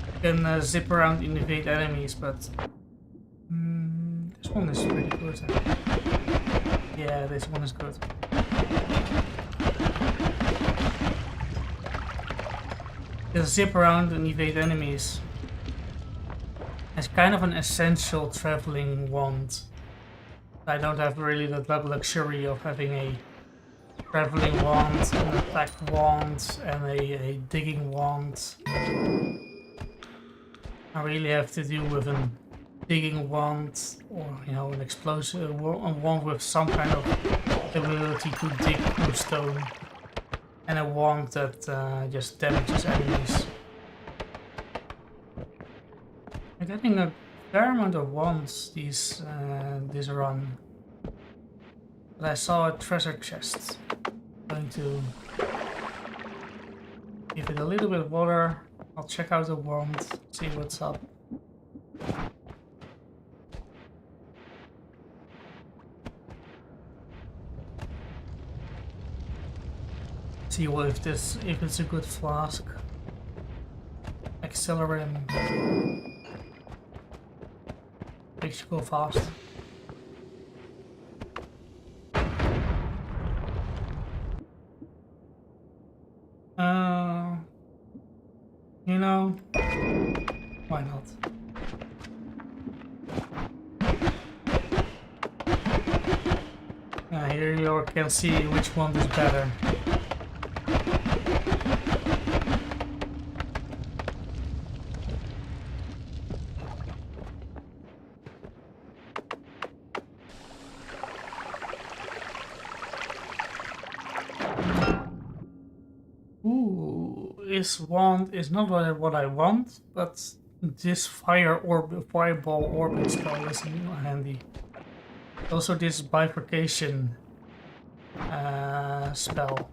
[SPEAKER 1] You can zip around and evade enemies, but this one is pretty good. Yeah, this one is good. Just zip around and evade enemies. It's kind of an essential traveling wand. I don't have really the luxury of having a traveling wand, an attack wand, and a digging wand. I really have to do with a digging wand, or you know, an explosive a wand with some kind of ability to dig through stone. And a wand that just damages enemies. I'm getting a fair amount of wands this run. But I saw a treasure chest. I'm going to give it a little bit of water. I'll check out the wand, see what's up. See what if it's a good flask. Accelerate makes you go fast. You know, why not? here you can see which one is better. Ooh, this wand is not what I want, but this fireball orbit spell is handy. Also this bifurcation spell.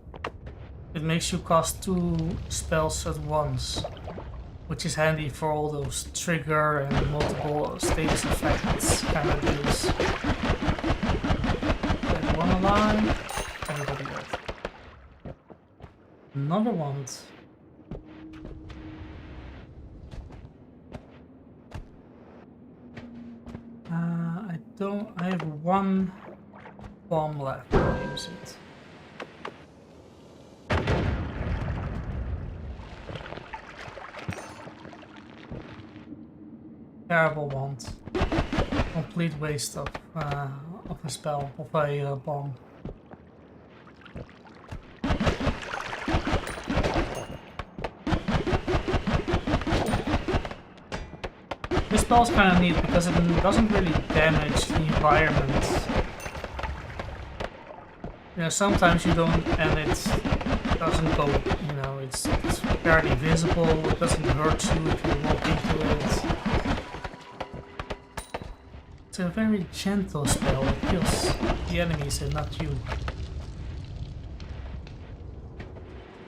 [SPEAKER 1] It makes you cast 2 spells at once, which is handy for all those trigger and multiple status effects kind of deals. Get one alive, everybody dead. Another one. I have 1 bomb left. I'll use it. Terrible wand. Complete waste of a spell, of a bomb. This spell is kind of neat because it doesn't really damage the environment. You know, sometimes you don't, and it doesn't go, you know, it's fairly visible, it doesn't hurt you if you walk into it. It's a very gentle spell, it kills the enemies and not you.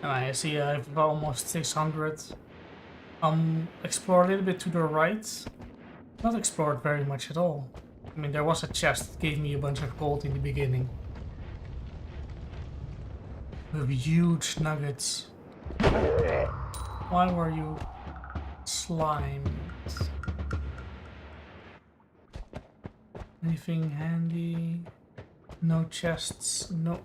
[SPEAKER 1] And I see I have almost 600. Explore a little bit to the right. Not explored very much at all. I mean, there was a chest that gave me a bunch of gold in the beginning. With huge nuggets. Why were you slimed? Anything handy? No chests, no.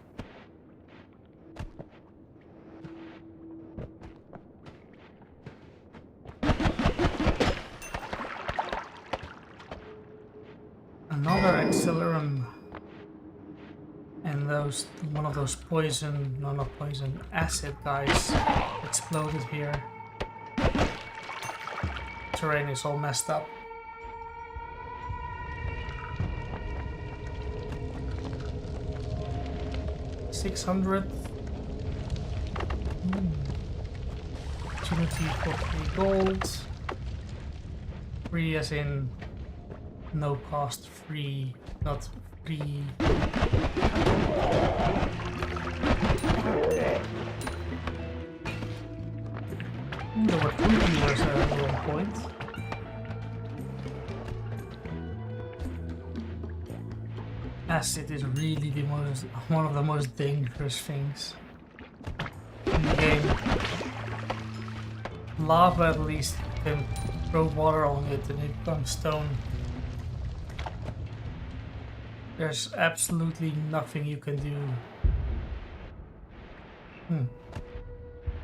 [SPEAKER 1] Another accelerum. And one of those poison, no, not poison, acid guys exploded here. Terrain is all messed up. $600. Opportunity for free gold. Free as in no cost, free, not free. There were 2 healers at one point. Acid is really one of the most dangerous things in the game. Lava, at least, you can throw water on it and it becomes stone. There's absolutely nothing you can do.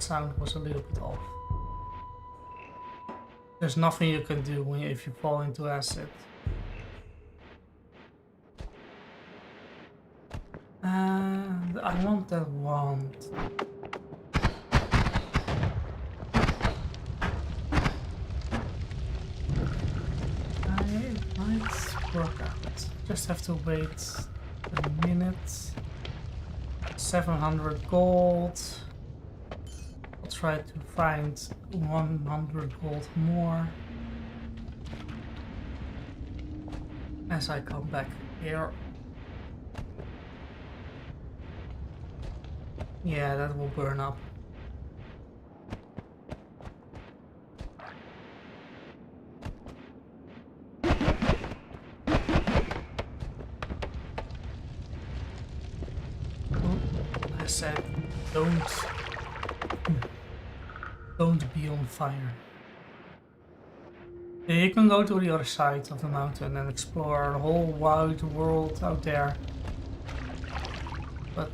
[SPEAKER 1] Sound was a little bit off. There's nothing you can do if you fall into acid. And I want that wand. It might work out. Just have to wait a minute. 700 gold. I'll try to find 100 gold more as I come back here. Yeah, that will burn up. I said, don't be on fire. Yeah, you can go to the other side of the mountain and explore the whole wide world out there. But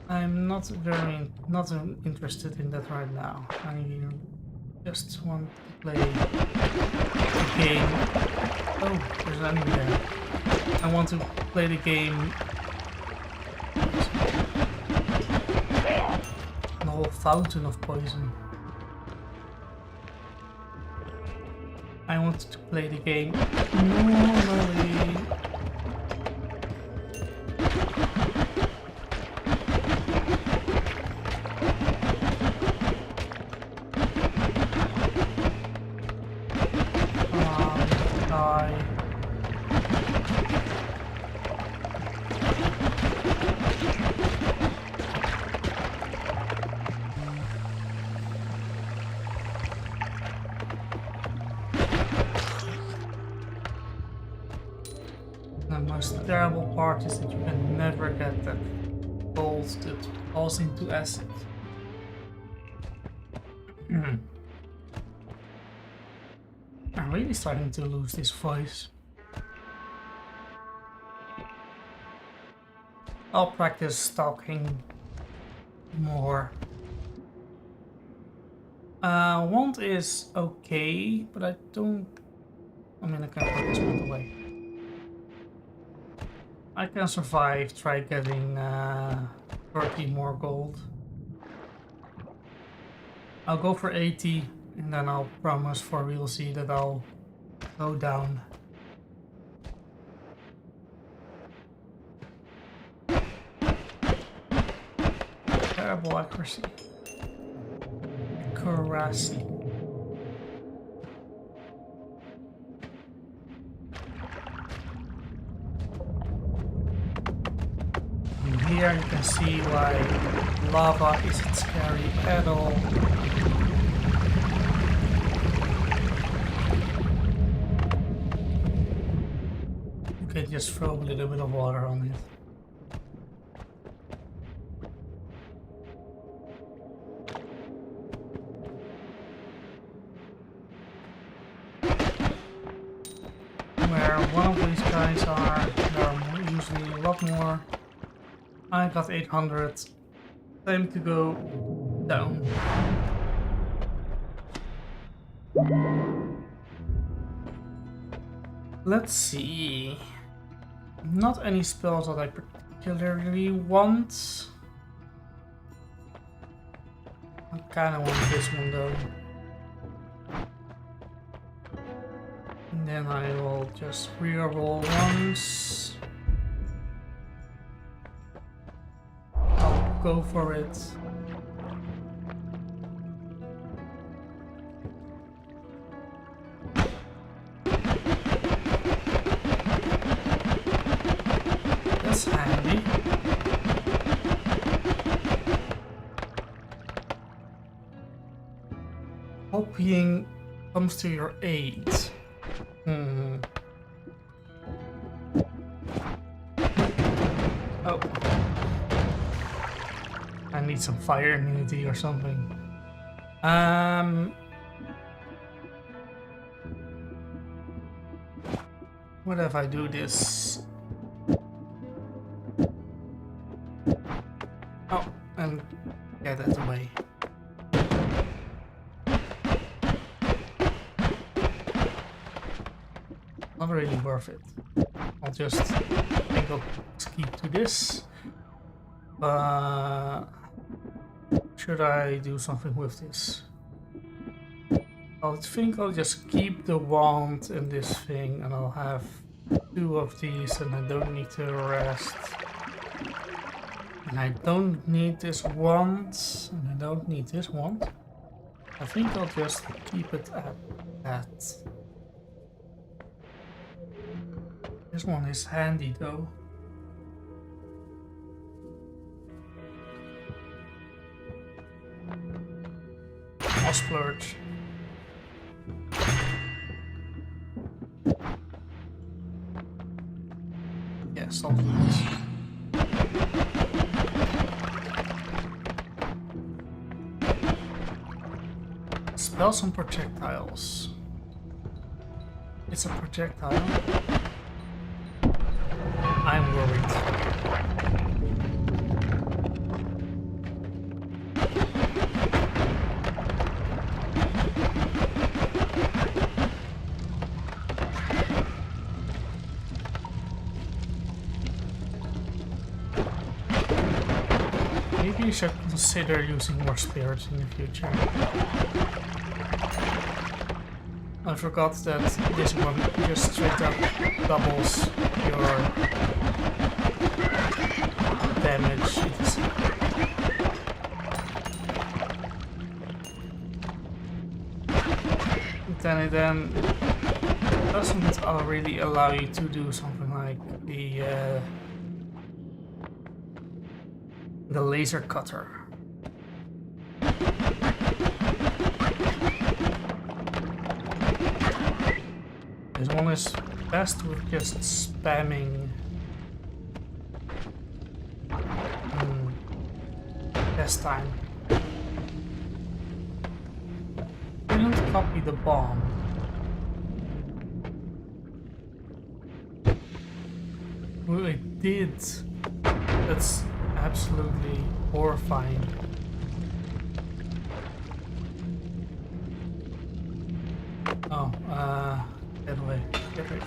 [SPEAKER 1] I'm not interested in that right now. I just want to play the game. Oh, there's an enemy there. I want to play the game whole fountain of poison. I want to play the game normally. The most terrible part is that you can never get that gold that falls into acid. I'm really starting to lose this voice. I'll practice talking more. Wand is okay, but I don't... I mean, I can put this one away. I can survive, try getting 30 more gold. I'll go for 80 and then I'll promise for real see that I'll go down. Terrible accuracy. Accuracy. Here you can see why lava isn't scary at all. You can just throw a little bit of water on it. Where one of these guys are, there are usually a lot more. I got 800. Time to go down. Let's see. Not any spells that I particularly want. I kinda want this one though. And then I will just reroll once. Go for it. That's handy. Copying comes to your aid. Oh. I need some fire immunity or something. What if I do this? Oh, and get that away. Not really worth it. I'll just think I'll skip to this. Should I do something with this? I think I'll just keep the wand and this thing, and I'll have 2 of these, and I don't need to rest. And I don't need this wand, and I don't need this wand. I think I'll just keep it at that. This one is handy though. I'll splurge. Yes, I'll do this. Spell some projectiles. It's a projectile. I'm worried. Maybe Maybe you should consider using more spirits in the future. I forgot that this one just straight up doubles your damage. Then it doesn't really allow you to do something like the laser cutter. This one is best with just spamming test time. Didn't copy the bomb. Well, it did. That's absolutely horrifying. Oh, that way. Get it.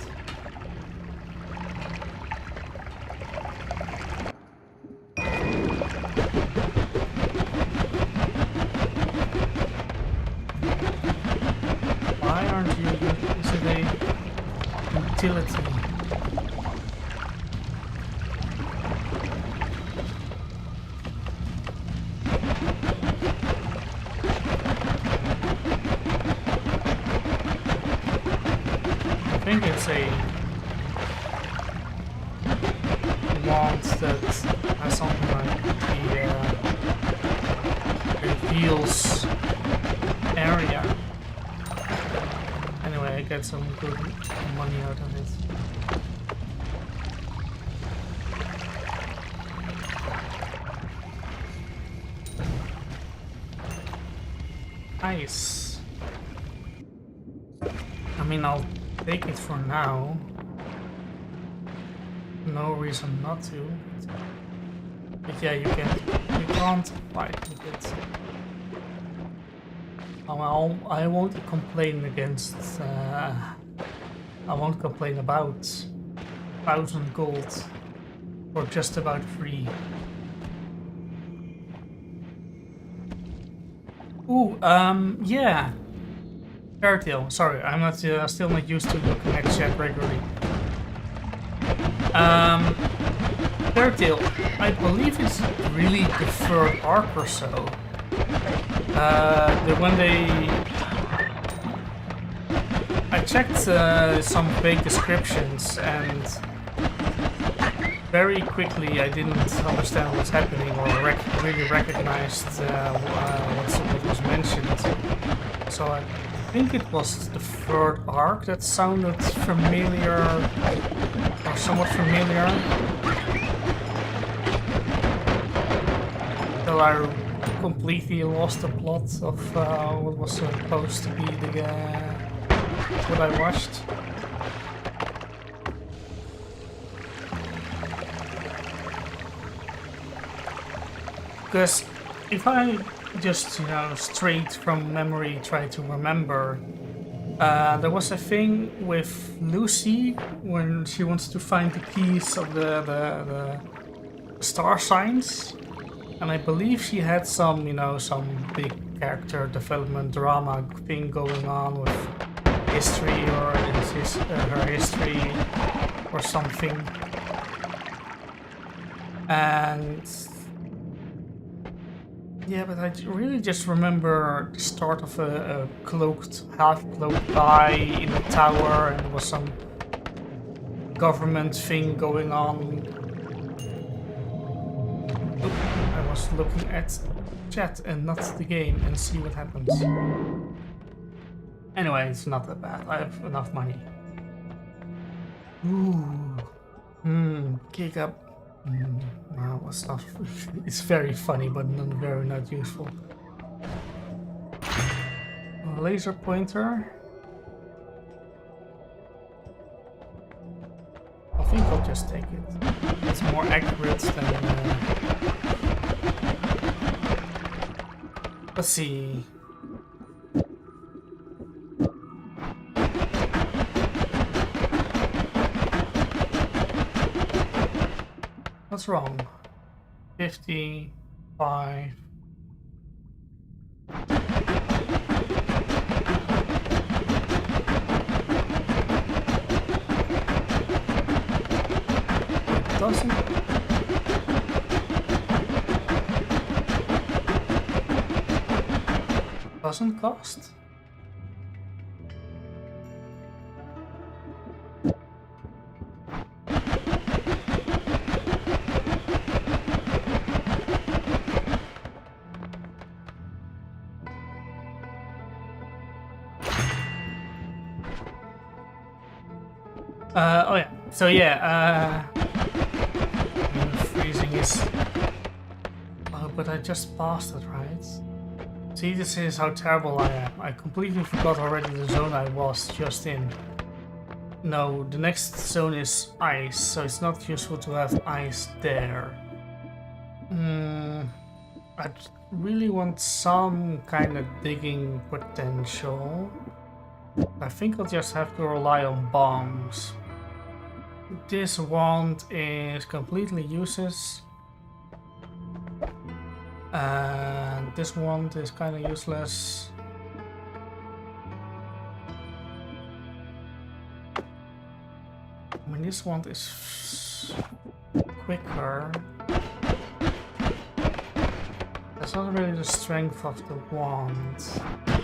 [SPEAKER 1] Why aren't you using a utility? I think it's a wand that has something like the reveals area. Anyway, I get some good money out of it. Nice. I mean, I'll take it for now. No reason not to. But yeah, you can't fight with it. I won't complain against. I won't complain about 1,000 gold for just about free. Ooh, yeah. Fairytale. Sorry, I'm not still not used to looking at chat regularly. Fairytale, I believe it's really the third arc or so. When I checked some vague descriptions and very quickly I didn't understand what's happening or really recognized what was mentioned. So I think it was the third arc that sounded familiar or somewhat familiar. Though I completely lost the plot of what was supposed to be what I watched. Because if I just, straight from memory try to remember, there was a thing with Lucy when she wants to find the keys of the star signs, and I believe she had some, some big character development drama thing going on with history or her history or something, and yeah, but I really just remember the start of a half-cloaked guy in a tower, and there was some government thing going on. Oop, I was looking at chat and not the game, and see what happens. Anyway, it's not that bad. I have enough money. Ooh. Kick up. Well, it's not. It's very funny, but not useful. A laser pointer. I think I'll just take it. It's more accurate than. Let's see. What's wrong? 50. 5. Doesn't cost. Oh yeah. So yeah. Freezing is. Oh, but I just passed it, right? See, this is how terrible I am. I completely forgot already the zone I was just in. No, the next zone is ice, so it's not useful to have ice there. I really want some kind of digging potential. I think I'll just have to rely on bombs. This wand is completely useless. And this wand is kind of useless. I mean, this wand is quicker. That's not really the strength of the wand. I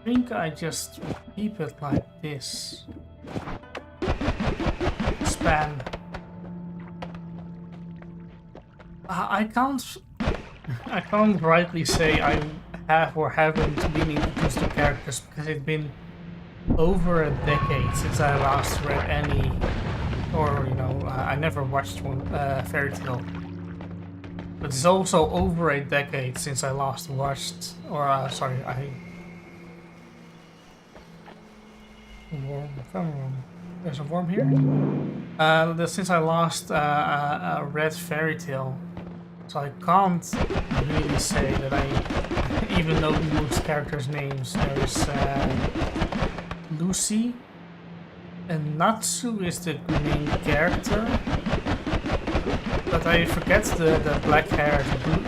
[SPEAKER 1] think I just keep it like this. Span. I can't rightly say I have or haven't been introduced to characters because it's been over a decade since I last read any, or you know, I never watched one fairy tale. But it's also over a decade since I last watched, or sorry, worm. There's a worm here. Since I last read fairy tale, so I can't really say that I even know most characters' names. There's Lucy, and Natsu is the main character, but I forget the black-haired,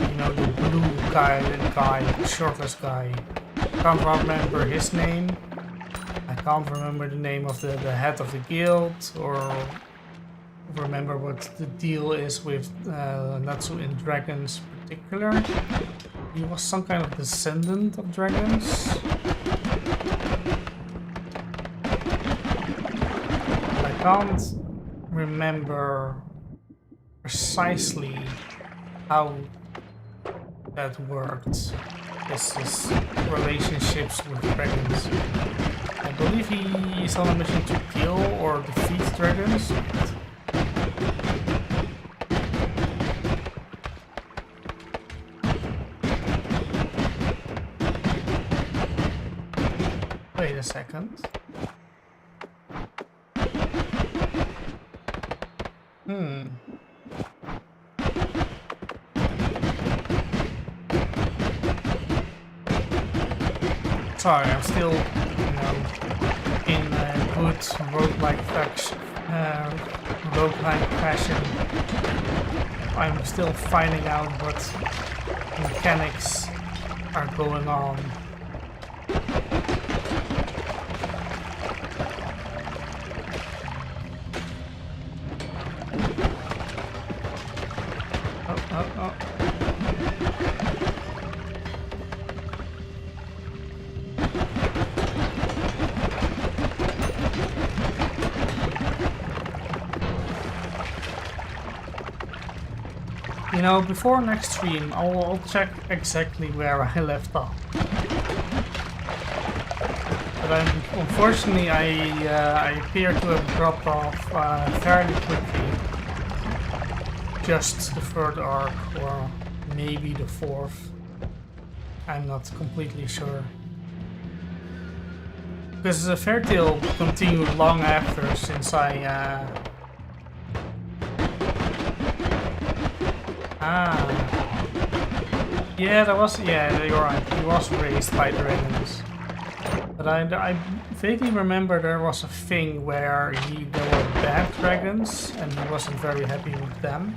[SPEAKER 1] you know, the blue guy, the shirtless guy. Can't remember his name. I can't remember the name of the head of the guild, or remember what the deal is with Natsu in dragons in particular. He was some kind of descendant of dragons. I can't remember precisely how that worked. His relationships with dragons. I believe he is on a mission to kill or defeat dragons. Wait a second. Sorry, I'm still, you know, in a good roguelike fashion. I'm still finding out what mechanics are going on. Oh. You know, before next stream, I'll check exactly where I left off. But unfortunately, I appear to have dropped off fairly quickly. Just the third arc, or maybe the fourth. I'm not completely sure. Because the fairy tale continued long after, since I yeah, that was, yeah, you're right, he was raised by dragons. But I vaguely remember there was a thing where there were bad dragons and he wasn't very happy with them.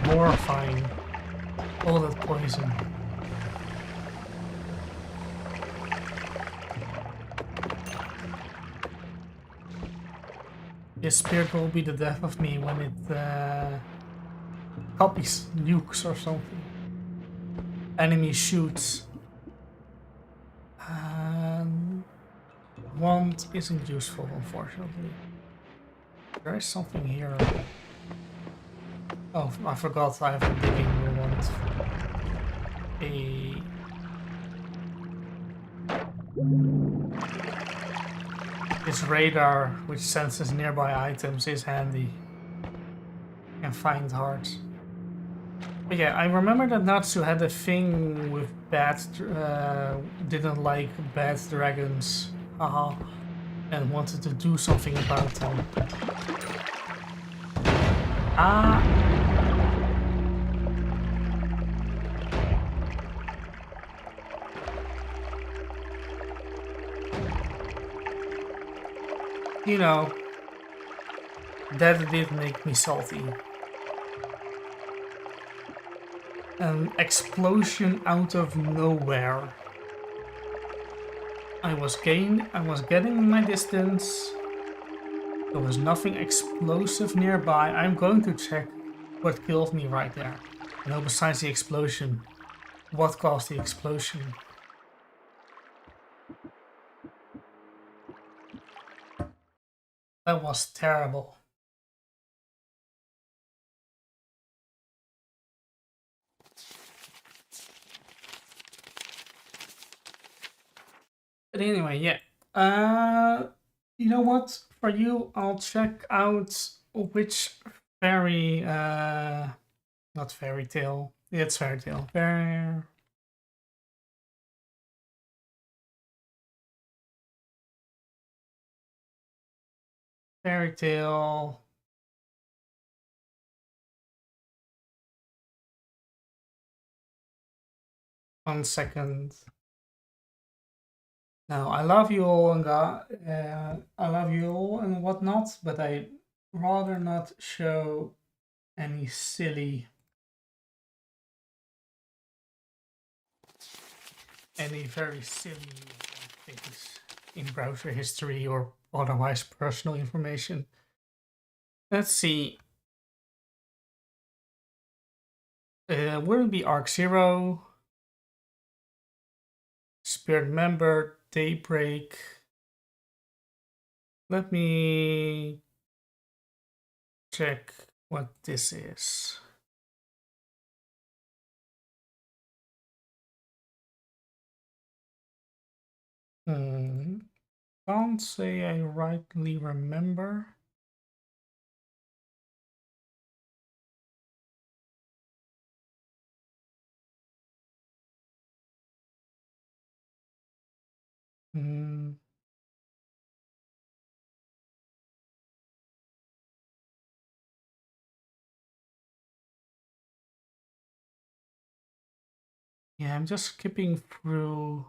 [SPEAKER 1] Horrifying. All that poison. This spirit will be the death of me when it copies nukes or something. Enemy shoots. Wand isn't useful, unfortunately. There is something here. Oh, I forgot I have a digging wand. This radar, which senses nearby items, is handy. And find hearts. But yeah, I remember that Natsu had a thing with didn't like bad dragons, haha, and wanted to do something about them. You know, that did make me salty. An explosion out of nowhere. I was getting my distance. There was nothing explosive nearby. I'm going to check what killed me right there. You know, besides the explosion. What caused the explosion? That was terrible. But anyway, yeah. You know what? For you, I'll check out which fairy, not fairy tale. Yeah, it's fairy tale. Fairy tale. One second. Now, I love you all and I love you all and whatnot, but I rather not show any very silly things in browser history or otherwise personal information. Let's see. Wouldn't be Arc Zero, Spirit Member, Daybreak. Let me check what this is. Can't say I rightly remember. Yeah, I'm just skipping through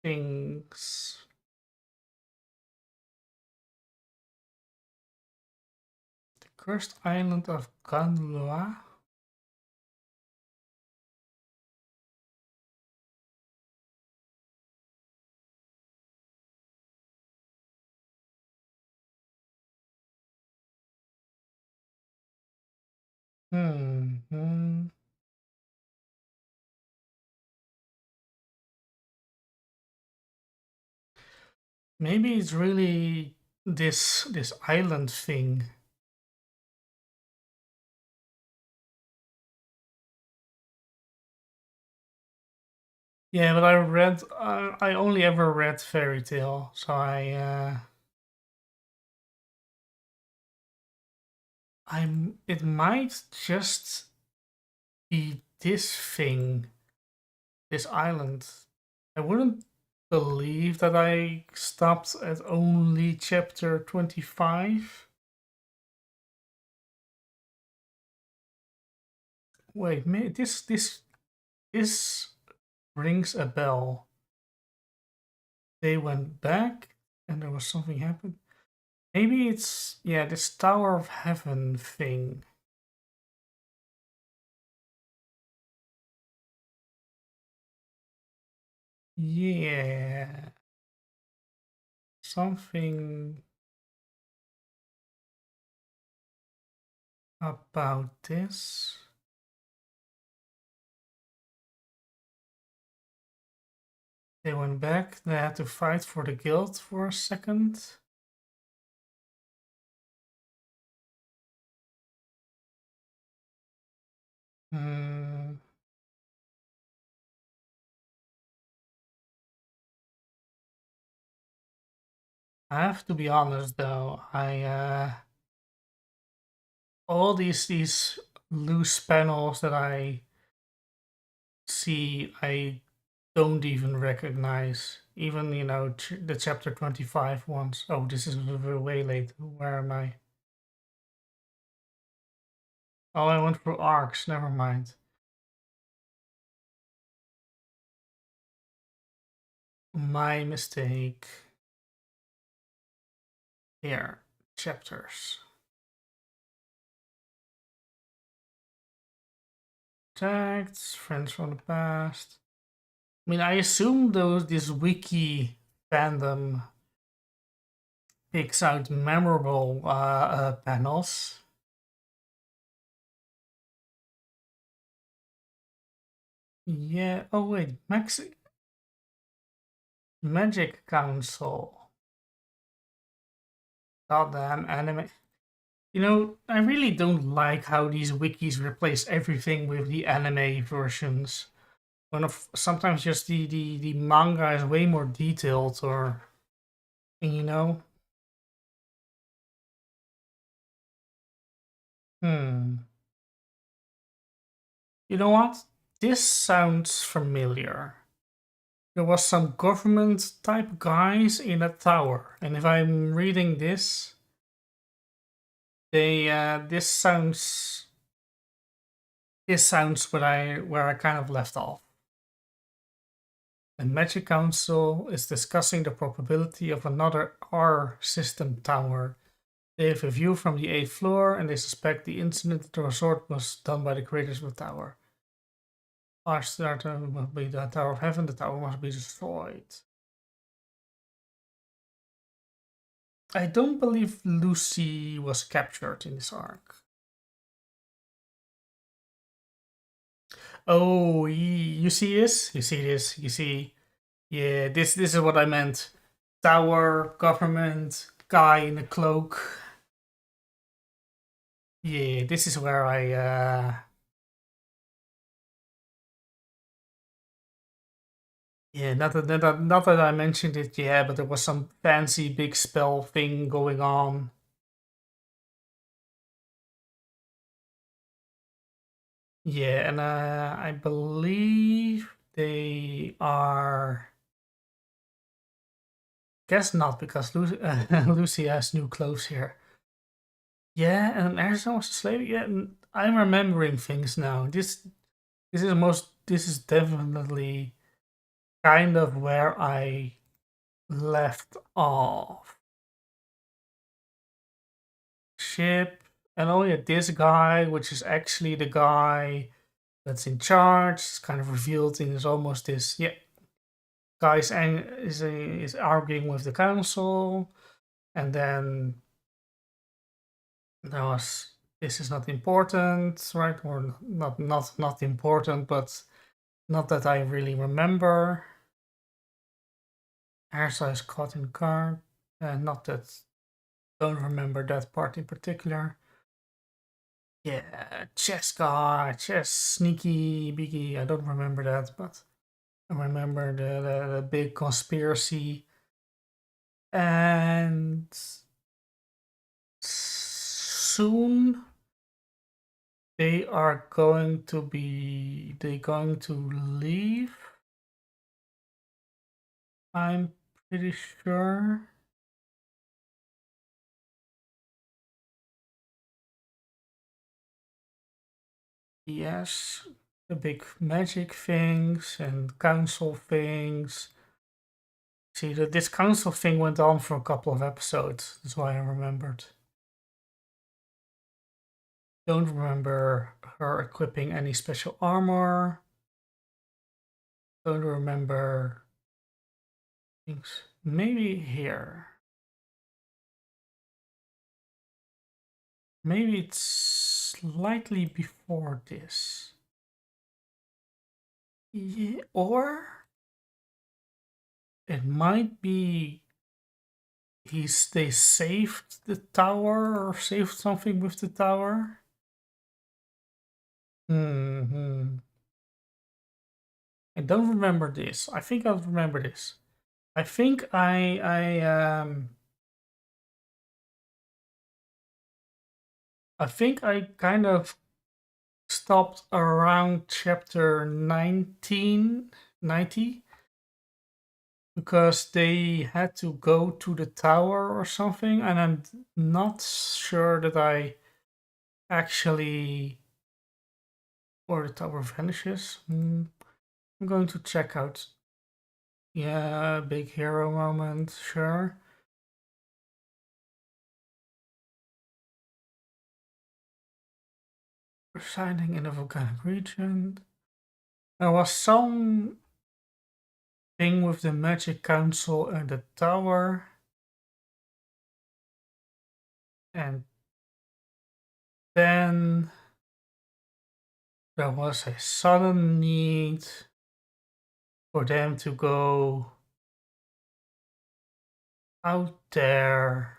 [SPEAKER 1] things. The cursed island of Ganloa. Maybe it's really this island thing. Yeah, but I only ever read Fairy Tale, so it might just be this thing, this island. I wouldn't believe that I stopped at only chapter 25. Wait, this rings a bell. They went back and there was something happened. Maybe it's, yeah, this Tower of Heaven thing. Yeah. Something about this. They went back, they had to fight for the guild for a second. Hmm. I have to be honest though, all these loose panels that I see, I don't even recognize. Even, you know, the chapter 25 ones. Oh, this is way late. Where am I? Oh, I went through arcs. Never mind. My mistake. Here, chapters. Tags, friends from the past. I mean, I assume this wiki fandom picks out memorable panels. Yeah. Oh wait, Magic Council. Goddamn anime. You know, I really don't like how these wikis replace everything with the anime versions. Sometimes just the manga is way more detailed, or you know. Hmm. You know what? This sounds familiar. There was some government type guys in a tower, and if I'm reading this, they this sounds where I kind of left off. The Magic Council is discussing the probability of another R system tower. They have a view from the 8th floor, and they suspect the incident at the resort was done by the creators of the tower. Our starter must be the Tower of Heaven. The tower must be destroyed. I don't believe Lucy was captured in this arc. Oh, you see this? You see this? You see? Yeah, this is what I meant. Tower, government, guy in a cloak. Yeah, this is where yeah, not that I mentioned it, yeah, but there was some fancy big spell thing going on. Yeah, and I believe they are. Guess not, because Lucy has new clothes here. Yeah, and Arizona was a slave. Yeah, I'm remembering things now. This is definitely kind of where I left off. Ship, and oh yeah, this guy, which is actually the guy that's in charge. It's kind of revealed in almost this, yeah, guy's and is arguing with the council, and then there was this is not important, right? Or not important, but not that I really remember. Ersa is caught in car, not that don't remember that part in particular. Yeah, chess guy, chess sneaky biggie. I don't remember that, but I remember the big conspiracy. And soon they going to leave. I'm pretty sure. Yes, the big magic things and council things. See, this council thing went on for a couple of episodes. That's why I remembered. Don't remember her equipping any special armor. Don't remember things. Maybe here. Maybe it's slightly before this. Yeah, or it might be they saved the tower or saved something with the tower. Hmm. I don't remember this. I think I'll remember this. I think I think I kind of stopped around chapter 1990 because they had to go to the tower or something, and I'm not sure that I actually. Or the tower vanishes. I'm going to check out. Yeah, big hero moment, sure. Residing in a volcanic region. There was some thing with the magic council and the tower. And then there was a sudden need for them to go out there.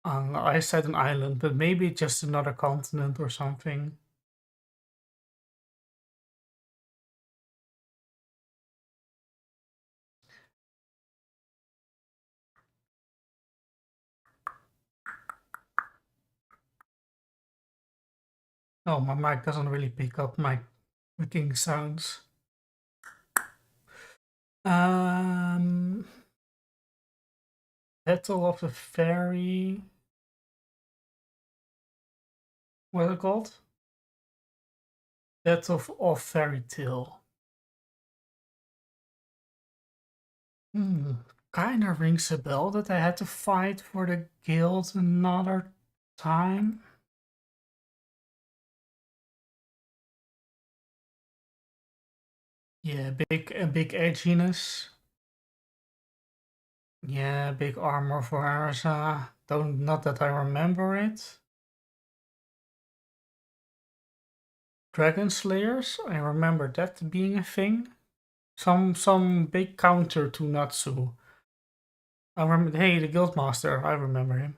[SPEAKER 1] I said an island, but maybe just another continent or something. Oh, my mic doesn't really pick up my clicking sounds. Um, Battle of the Fairy. What is it called? Battle of Fairy Tale. Kind of rings a bell that I had to fight for the guild another time. Yeah, big edginess. Yeah, big armor for Arisa. Not that I remember it. Dragon Slayers, I remember that being a thing. Some big counter to Natsu. I remember. Hey, the Guildmaster. I remember him.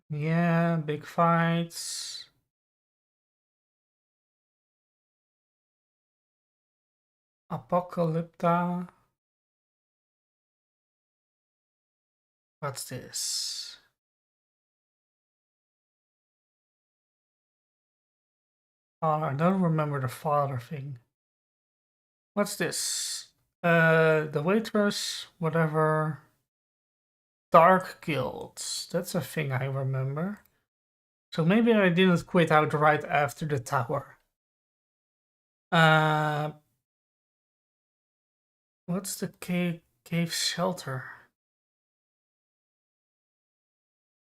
[SPEAKER 1] Yeah, big fights. Apocalypta. What's this? Oh, I don't remember the father thing. What's this? The waitress, whatever. Dark guilds. That's a thing I remember. So maybe I didn't quit out right after the tower. What's the cave shelter?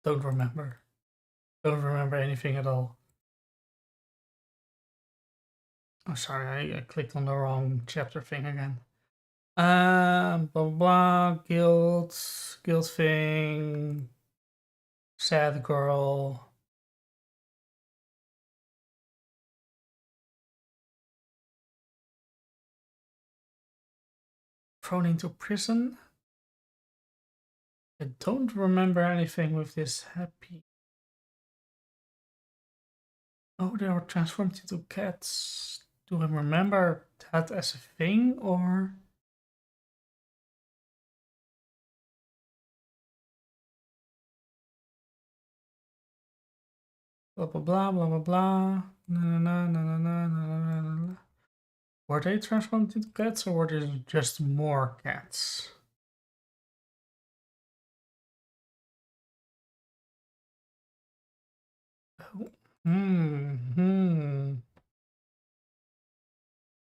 [SPEAKER 1] Don't remember. Don't remember anything at all. Oh, sorry, I clicked on the wrong chapter thing again. Blah blah, blah guild thing. Sad girl. Thrown into prison. I don't remember anything with this happy. Oh, they were transformed into cats. Do I remember that as a thing or? Blah blah blah blah blah blah. Na na na na na na na na. Were they transformed into cats or were there just more cats? Hmm.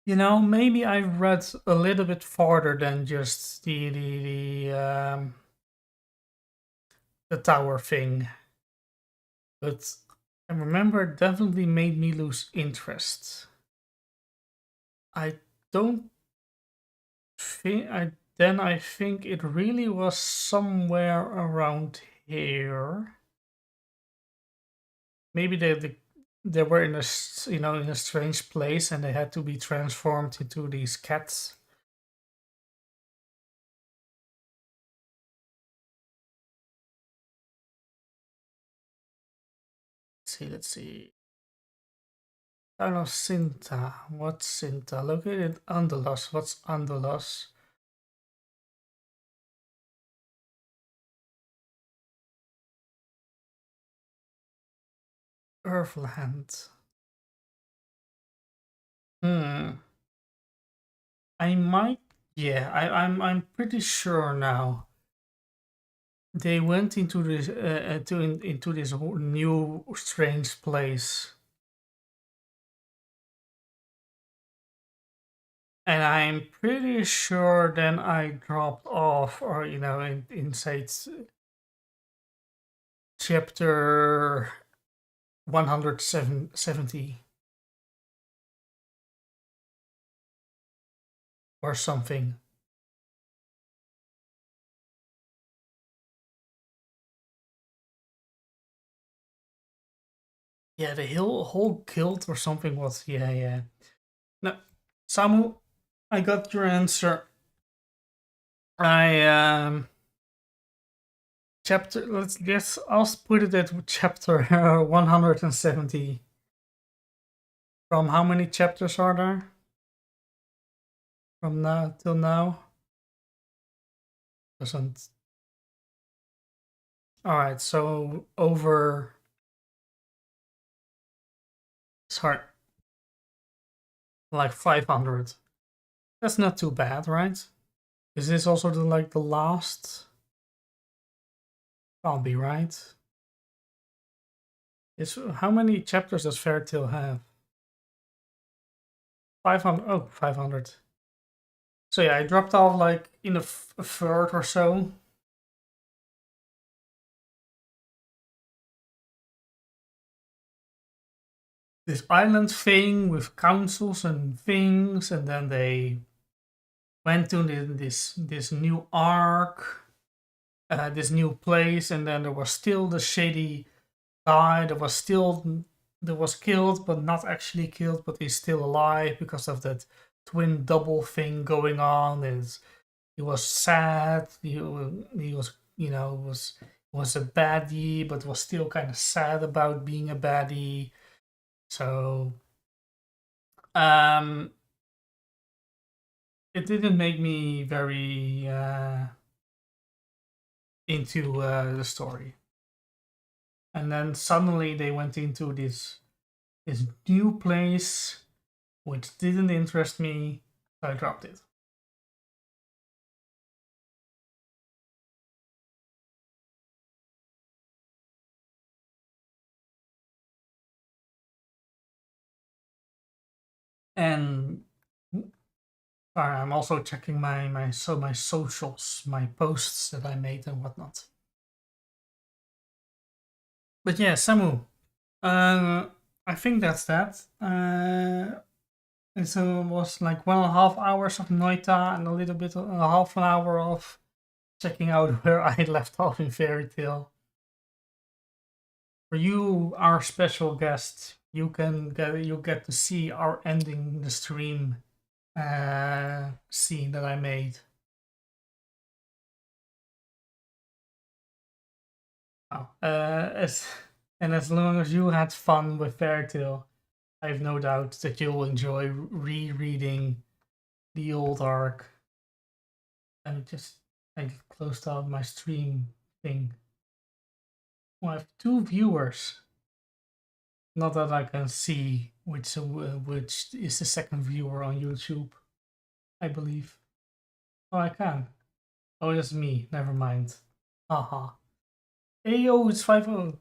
[SPEAKER 1] You know, maybe I read a little bit farther than just the tower thing, but I remember it definitely made me lose interest. I don't think I think it really was somewhere around here. Maybe they were in in a strange place and they had to be transformed into these cats. Let's see. Town of Sinta. What's Sinta? Located Andalus. What's Andalus? Earthland. Hmm. I might. Yeah, I'm pretty sure now. They went into this into this new strange place, and I'm pretty sure then I dropped off, or inside chapter 170 or something. Yeah, the whole guild or something was. Yeah. No, Samu, I got your answer. I chapter. I'll put it at chapter 170. From how many chapters are there? From now till now? Doesn't. All right, so over. Sorry, like 500. That's not too bad, right? Is this also the last? I'll be right. It's how many chapters does Fairytale have? 500. Oh, 500. So yeah, I dropped off like in a third or so. This island thing with councils and things, and then they went to this new arc, this new place, and then there was still the shady guy that was killed, but not actually killed, but he's still alive because of that twin double thing going on. And he was sad. He was was a baddie, but was still kind of sad about being a baddie. So um, it didn't make me very into the story. And then suddenly they went into this new place, which didn't interest me, so I dropped it. And I'm also checking my socials, my posts that I made and whatnot. But yeah, Samu, I think that's that. And so it was like 1.5 hours of Noita and a little bit, a half an hour of checking out where I left off in Fairy Tale. For you, our special guest, you get to see our ending the stream scene that I made. Oh, as long as you had fun with Fairy Tale, I have no doubt that you'll enjoy rereading the old arc. I closed out my stream thing. Well, I have 2 viewers. Not that I can see which is the second viewer on YouTube. I believe. Oh, I can. Oh, that's me. Never mind. Haha. Hey, yo, it's 5-0.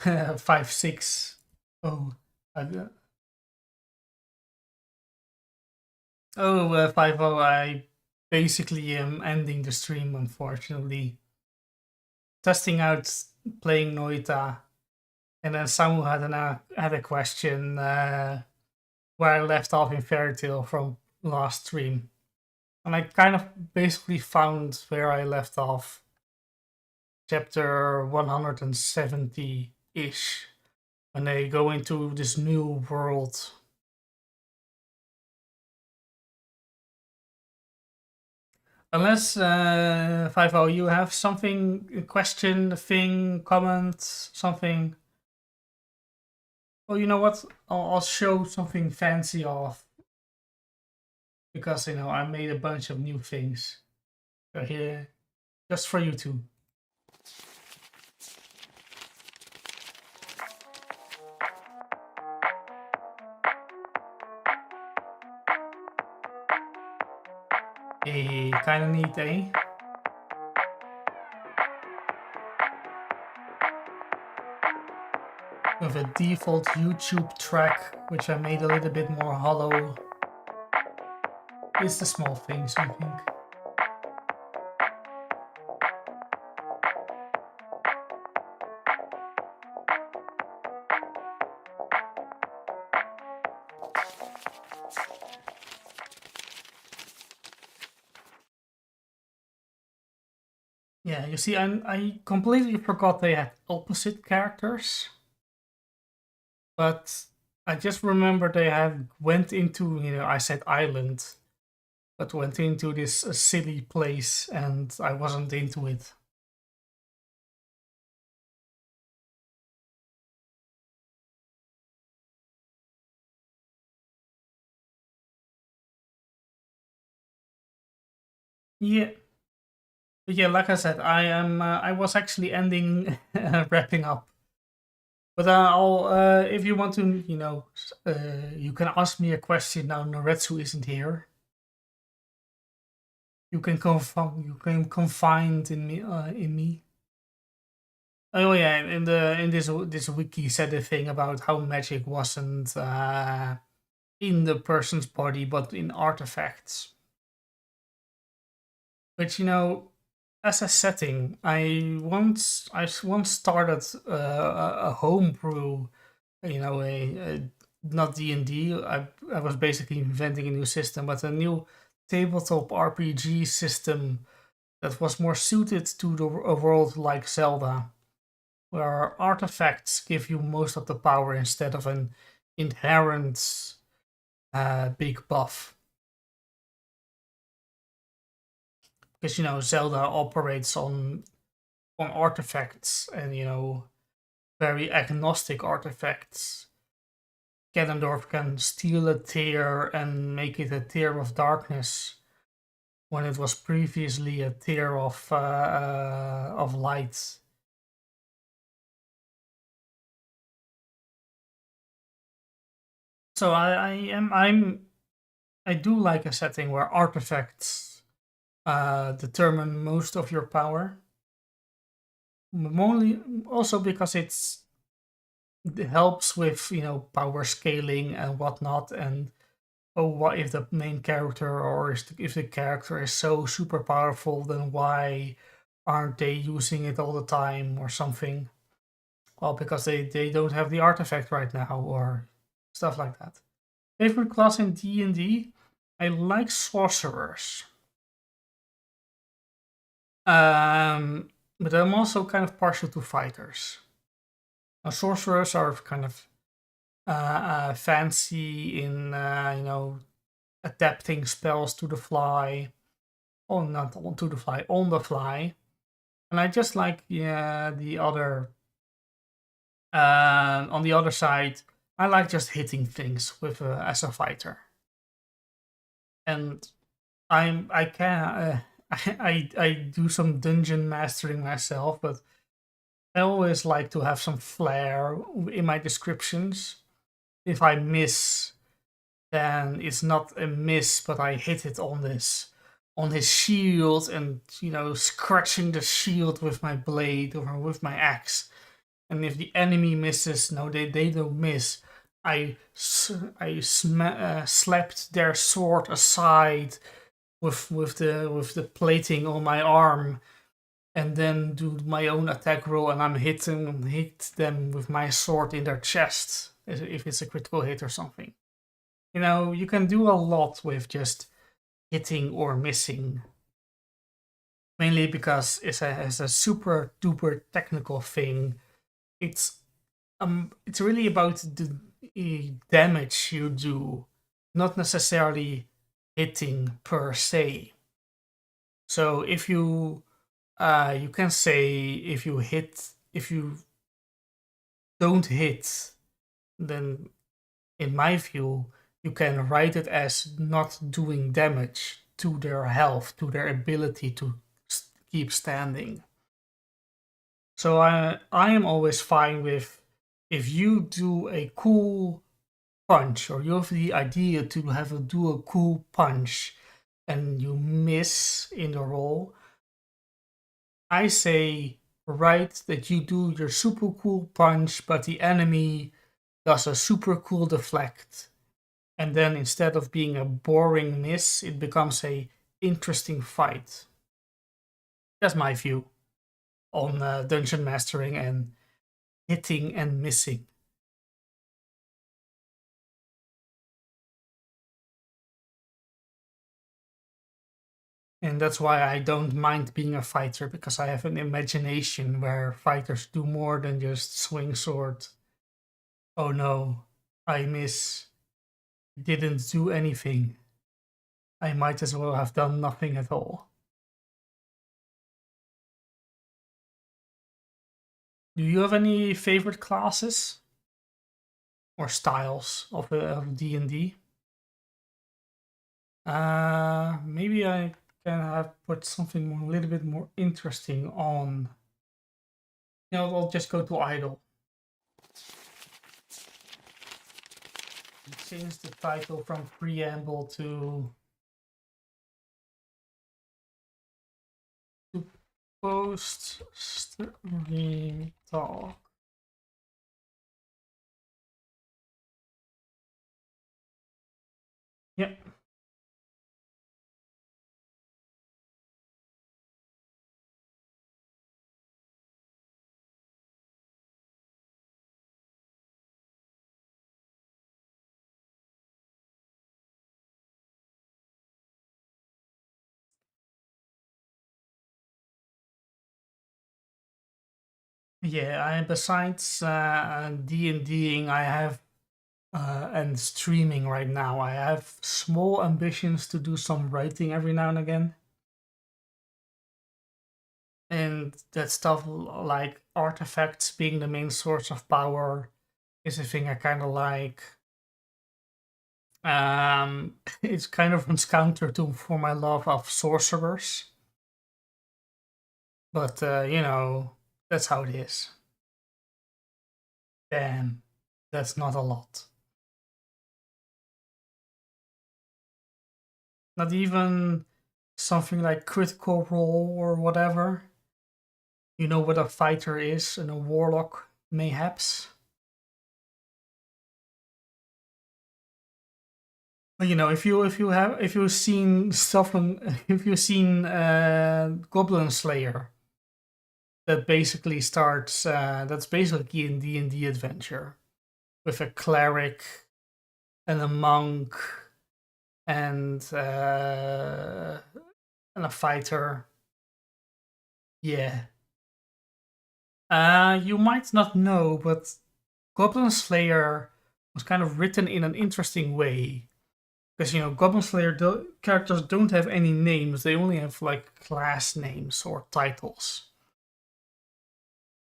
[SPEAKER 1] 5-6. Oh, I, oh, 5-0. I basically am ending the stream, unfortunately. Testing out playing Noita, and then Samu had a question where I left off in Fairy Tail from last stream. And I kind of basically found where I left off, chapter 170-ish, when they go into this new world. Unless, 5-0, you have something, a question, a thing, comment, something. Oh, you know what? I'll show something fancy off. Because, you know, I made a bunch of new things. So here, just for you two. Hey, kinda neat, eh? With a default YouTube track, which I made a little bit more hollow. It's the small things, I think. Yeah, you see, I completely forgot they had opposite characters. But I just remember they had went into, you know, I said island, but went into this silly place and I wasn't into it. Yeah. But yeah, like I said, I was actually ending, wrapping up. But I'll, if you want to, you know, you can ask me a question now. Noretsu isn't here. You can confide in me, Oh yeah, in this wiki said a thing about how magic wasn't in the person's body, but in artifacts. But you know, as a setting, I once started a homebrew, you know, a not D&D. I was basically inventing a new system, but a new tabletop RPG system that was more suited to a world like Zelda, where artifacts give you most of the power instead of an inherent big buff. Because, you know, Zelda operates on artifacts, and, you know, very agnostic artifacts. Ganondorf can steal a tear and make it a tear of darkness when it was previously a tear of light. So I do like a setting where artifacts determine most of your power. Only also because it helps with, you know, power scaling and whatnot. And oh, what if the main character or if the character is so super powerful, then why aren't they using it all the time or something? Well, because they don't have the artifact right now or stuff like that. Favorite class in D&D? I like sorcerers. But I'm also kind of partial to fighters. Now, sorcerers are kind of fancy in, you know, adapting spells to the fly. Oh, not on to the fly, on the fly. And I just like, yeah, the other. On the other side, I like just hitting things with as a fighter. And I can I do some dungeon mastering myself, but I always like to have some flair in my descriptions. If I miss, then it's not a miss, but I hit it on his shield and, you know, scratching the shield with my blade or with my axe. And if the enemy misses, no, they don't miss. I slapped their sword aside with the plating on my arm, and then do my own attack roll, and hit them with my sword in their chest if it's a critical hit or something. You know, you can do a lot with just hitting or missing. Mainly because it's a super duper technical thing. It's really about the damage you do, not necessarily hitting per se. So if you can say if you don't hit, then in my view you can write it as not doing damage to their health, to their ability to keep standing. So I am always fine with if you do a cool punch, or you have the idea to do a cool punch and you miss in the roll, I say write that you do your super cool punch, but the enemy does a super cool deflect. And then instead of being a boring miss, it becomes a interesting fight. That's my view on dungeon mastering and hitting and missing. And that's why I don't mind being a fighter, because I have an imagination where fighters do more than just swing sword. Oh no, I miss. Didn't do anything. I might as well have done nothing at all. Do you have any favorite classes or styles of D&D? Maybe I can have put something a little bit more interesting on. You know, I'll just go to idle. Change the title from preamble to post stream talk. Yep. Yeah, and besides D&Ding, I have and streaming right now, I have small ambitions to do some writing every now and again. And that stuff like artifacts being the main source of power is a thing I kind of like. It's kind of runs counter to for my love of sorcerers, but you know, that's how it is. Damn, that's not a lot. Not even something like critical role or whatever. You know what a fighter is and a warlock, mayhaps. But you know, if you've seen stuff from if you've seen Goblin Slayer, that basically starts that's basically in D&D adventure with a cleric and a monk and a fighter. Yeah. You might not know, but Goblin Slayer was kind of written in an interesting way. Because, you know, Goblin Slayer characters don't have any names, they only have like class names or titles.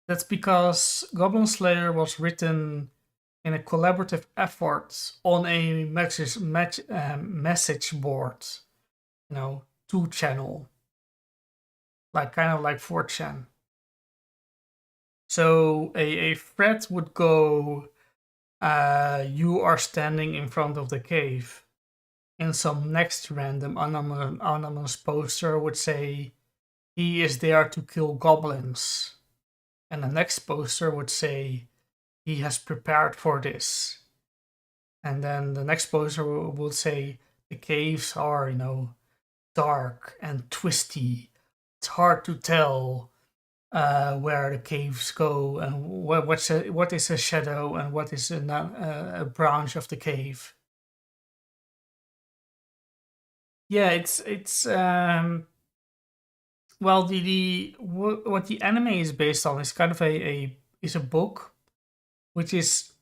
[SPEAKER 1] That's because Goblin Slayer was written in a collaborative effort on a message board, you know, 2-channel, like kind of like 4chan. So a thread would go, you are standing in front of the cave. And some next random anonymous poster would say, he is there to kill goblins. And the next poster would say, he has prepared for this. And then the next poster would say, the caves are, dark and twisty. It's hard to tell where the caves go and what is a shadow and what is a branch of the cave. Yeah, it's well, what the anime is based on is kind of a book which is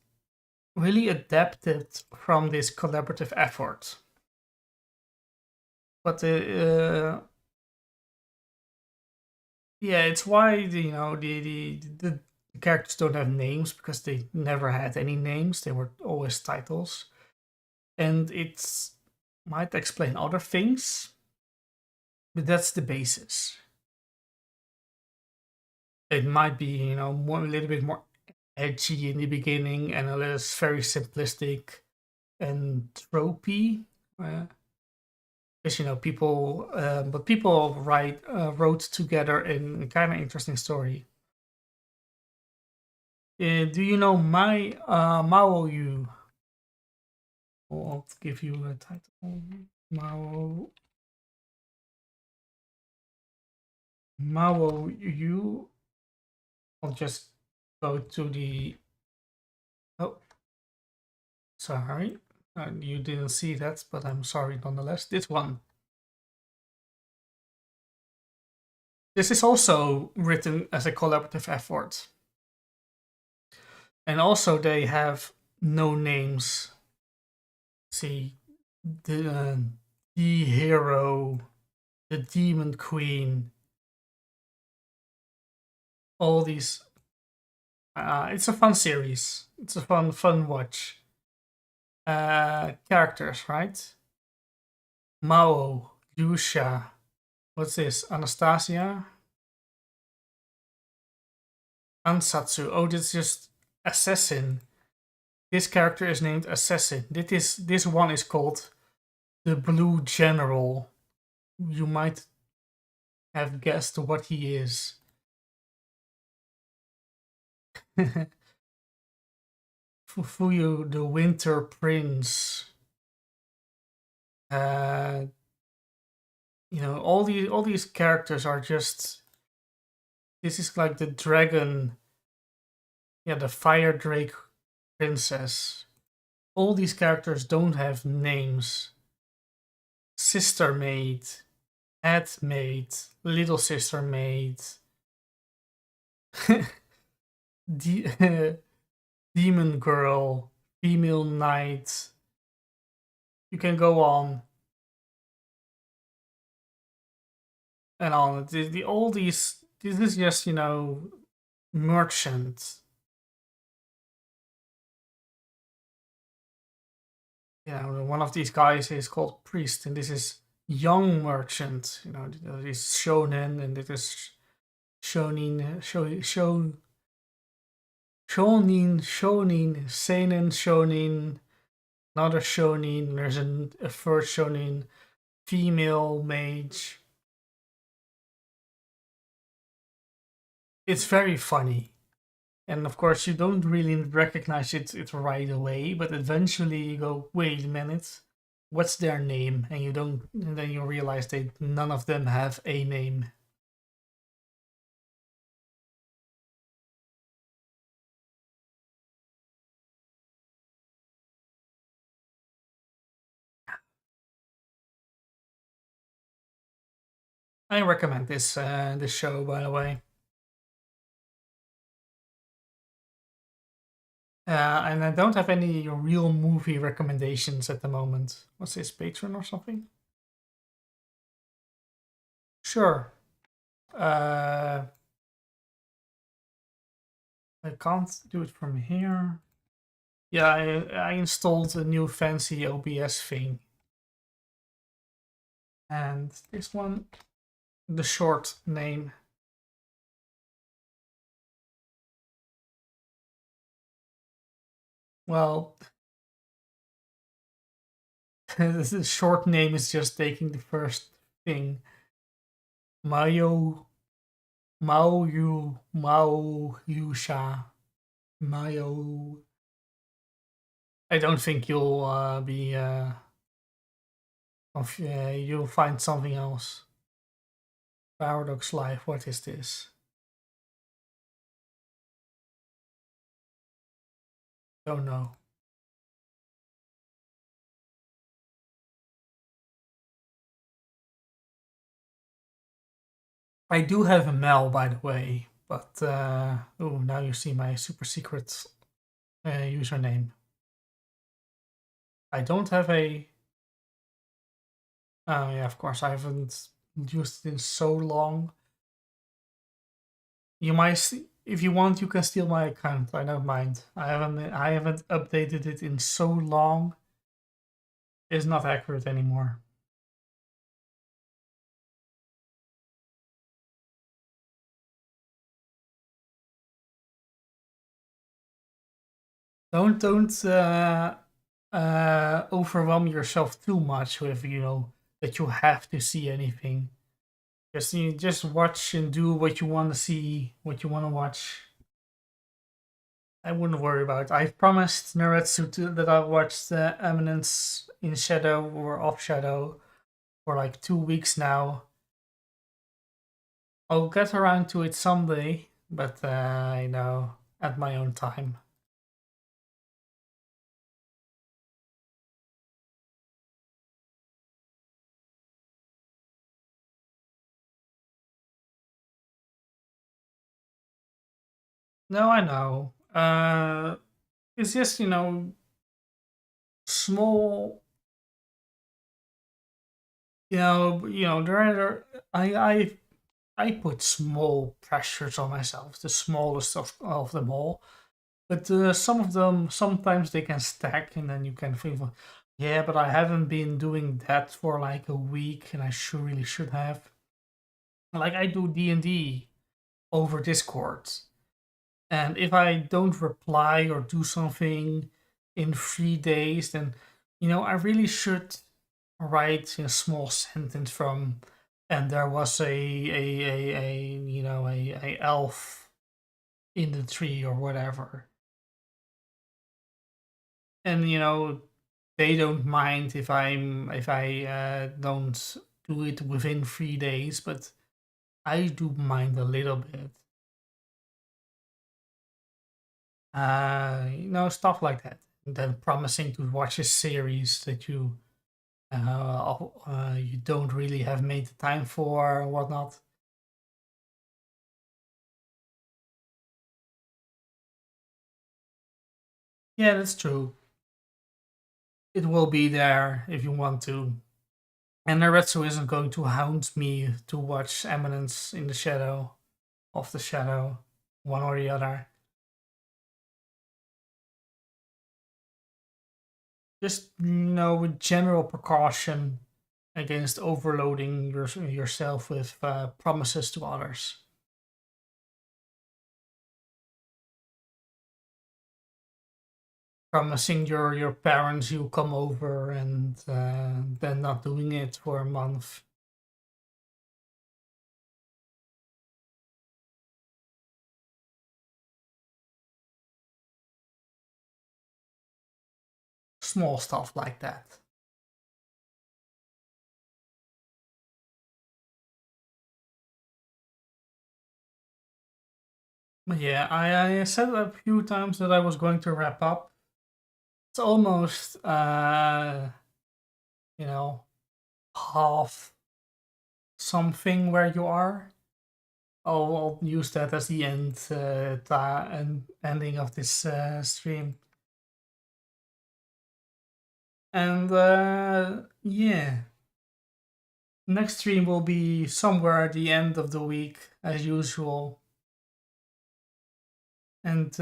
[SPEAKER 1] really adapted from this collaborative effort. But yeah, it's why the characters don't have names, because they never had any names. They were always titles, and it's might explain other things, but that's the basis. It might be more, a little bit more edgy in the beginning and a little very simplistic and tropey. Because people, but people wrote together in a kind of interesting story. Do you know my Mao Yu? I'll give you a title. Mao Yu. I'll just go to the. Oh, sorry. You didn't see that, but I'm sorry nonetheless. This one. This is also written as a collaborative effort. And also they have no names. See, the hero, the demon queen, all these. It's a fun series. It's a fun watch. Characters, right? Mao, Yusha. What's this? Anastasia? Ansatsu. Oh, this is just Assassin. This character is named Assassin. This one is called the Blue General. You might have guessed what he is. Fufuyu, the Winter Prince. All these characters are just. This is like the dragon. Yeah, the Fire Drake Princess. All these characters don't have names. Sister Maid, Head Maid, Little Sister Maid, Demon Girl, Female Knight. You can go on and on. All these. This is just merchant. One of these guys is called Priest, and this is young merchant. This is shonen, and it is shonen, shonen, seinen shonen, another shonen. There's a third shonen, female mage. It's very funny. And of course, you don't really recognize it right away, but eventually you go, wait a minute, what's their name? And then you realize that none of them have a name. I recommend this show, by the way. And I don't have any real movie recommendations at the moment. What's this, Patreon or something? Sure. I can't do it from here. Yeah, I installed a new fancy OBS thing. And this one, the short name. Well, the short name is just taking the first thing. Mayo Yusha, Mayo. I don't think you'll be you'll find something else. Paradox Life, what is this? Don't know. I do have a mail, by the way, but oh, now you see my super secret username. I don't have a. Oh yeah, of course I haven't used it in so long. You might, if you want, you can steal my account. I don't mind. I haven't updated it in so long. It's not accurate anymore. Don't overwhelm yourself too much with that you have to see anything. Just watch and do what you want to see, what you want to watch. I wouldn't worry about it. I've promised Naretsu that I watched Eminence in Shadow or Off Shadow for like 2 weeks now. I'll get around to it someday, but at my own time. No, I know. It's just small. I put small pressures on myself, the smallest of them all. But some of them, sometimes they can stack, and then you can think, yeah, but I haven't been doing that for like a week, and I really should have. Like I do D&D over Discord, and if I don't reply or do something in 3 days, then I really should write a small sentence from, and there was a elf in the tree or whatever, and they don't mind if I don't do it within 3 days, but I do mind a little bit. Stuff like that. And then promising to watch a series that you don't really have made the time for or whatnot. Yeah, that's true. It will be there if you want to. And Naretsu isn't going to hound me to watch Eminence in the Shadow of the Shadow, one or the other. Just with general precaution against overloading yourself with promises to others. Promising your parents you come over and then not doing it for a month. Small stuff like that. But yeah, I said a few times that I was going to wrap up. It's almost you know half something where you are. I'll use that as the ending of this stream. And yeah, next stream will be somewhere at the end of the week as usual. And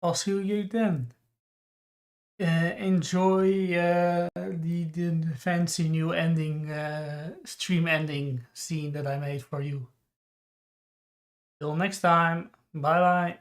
[SPEAKER 1] I'll see you then. Enjoy the fancy new ending, stream ending scene that I made for you. Till next time. Bye bye.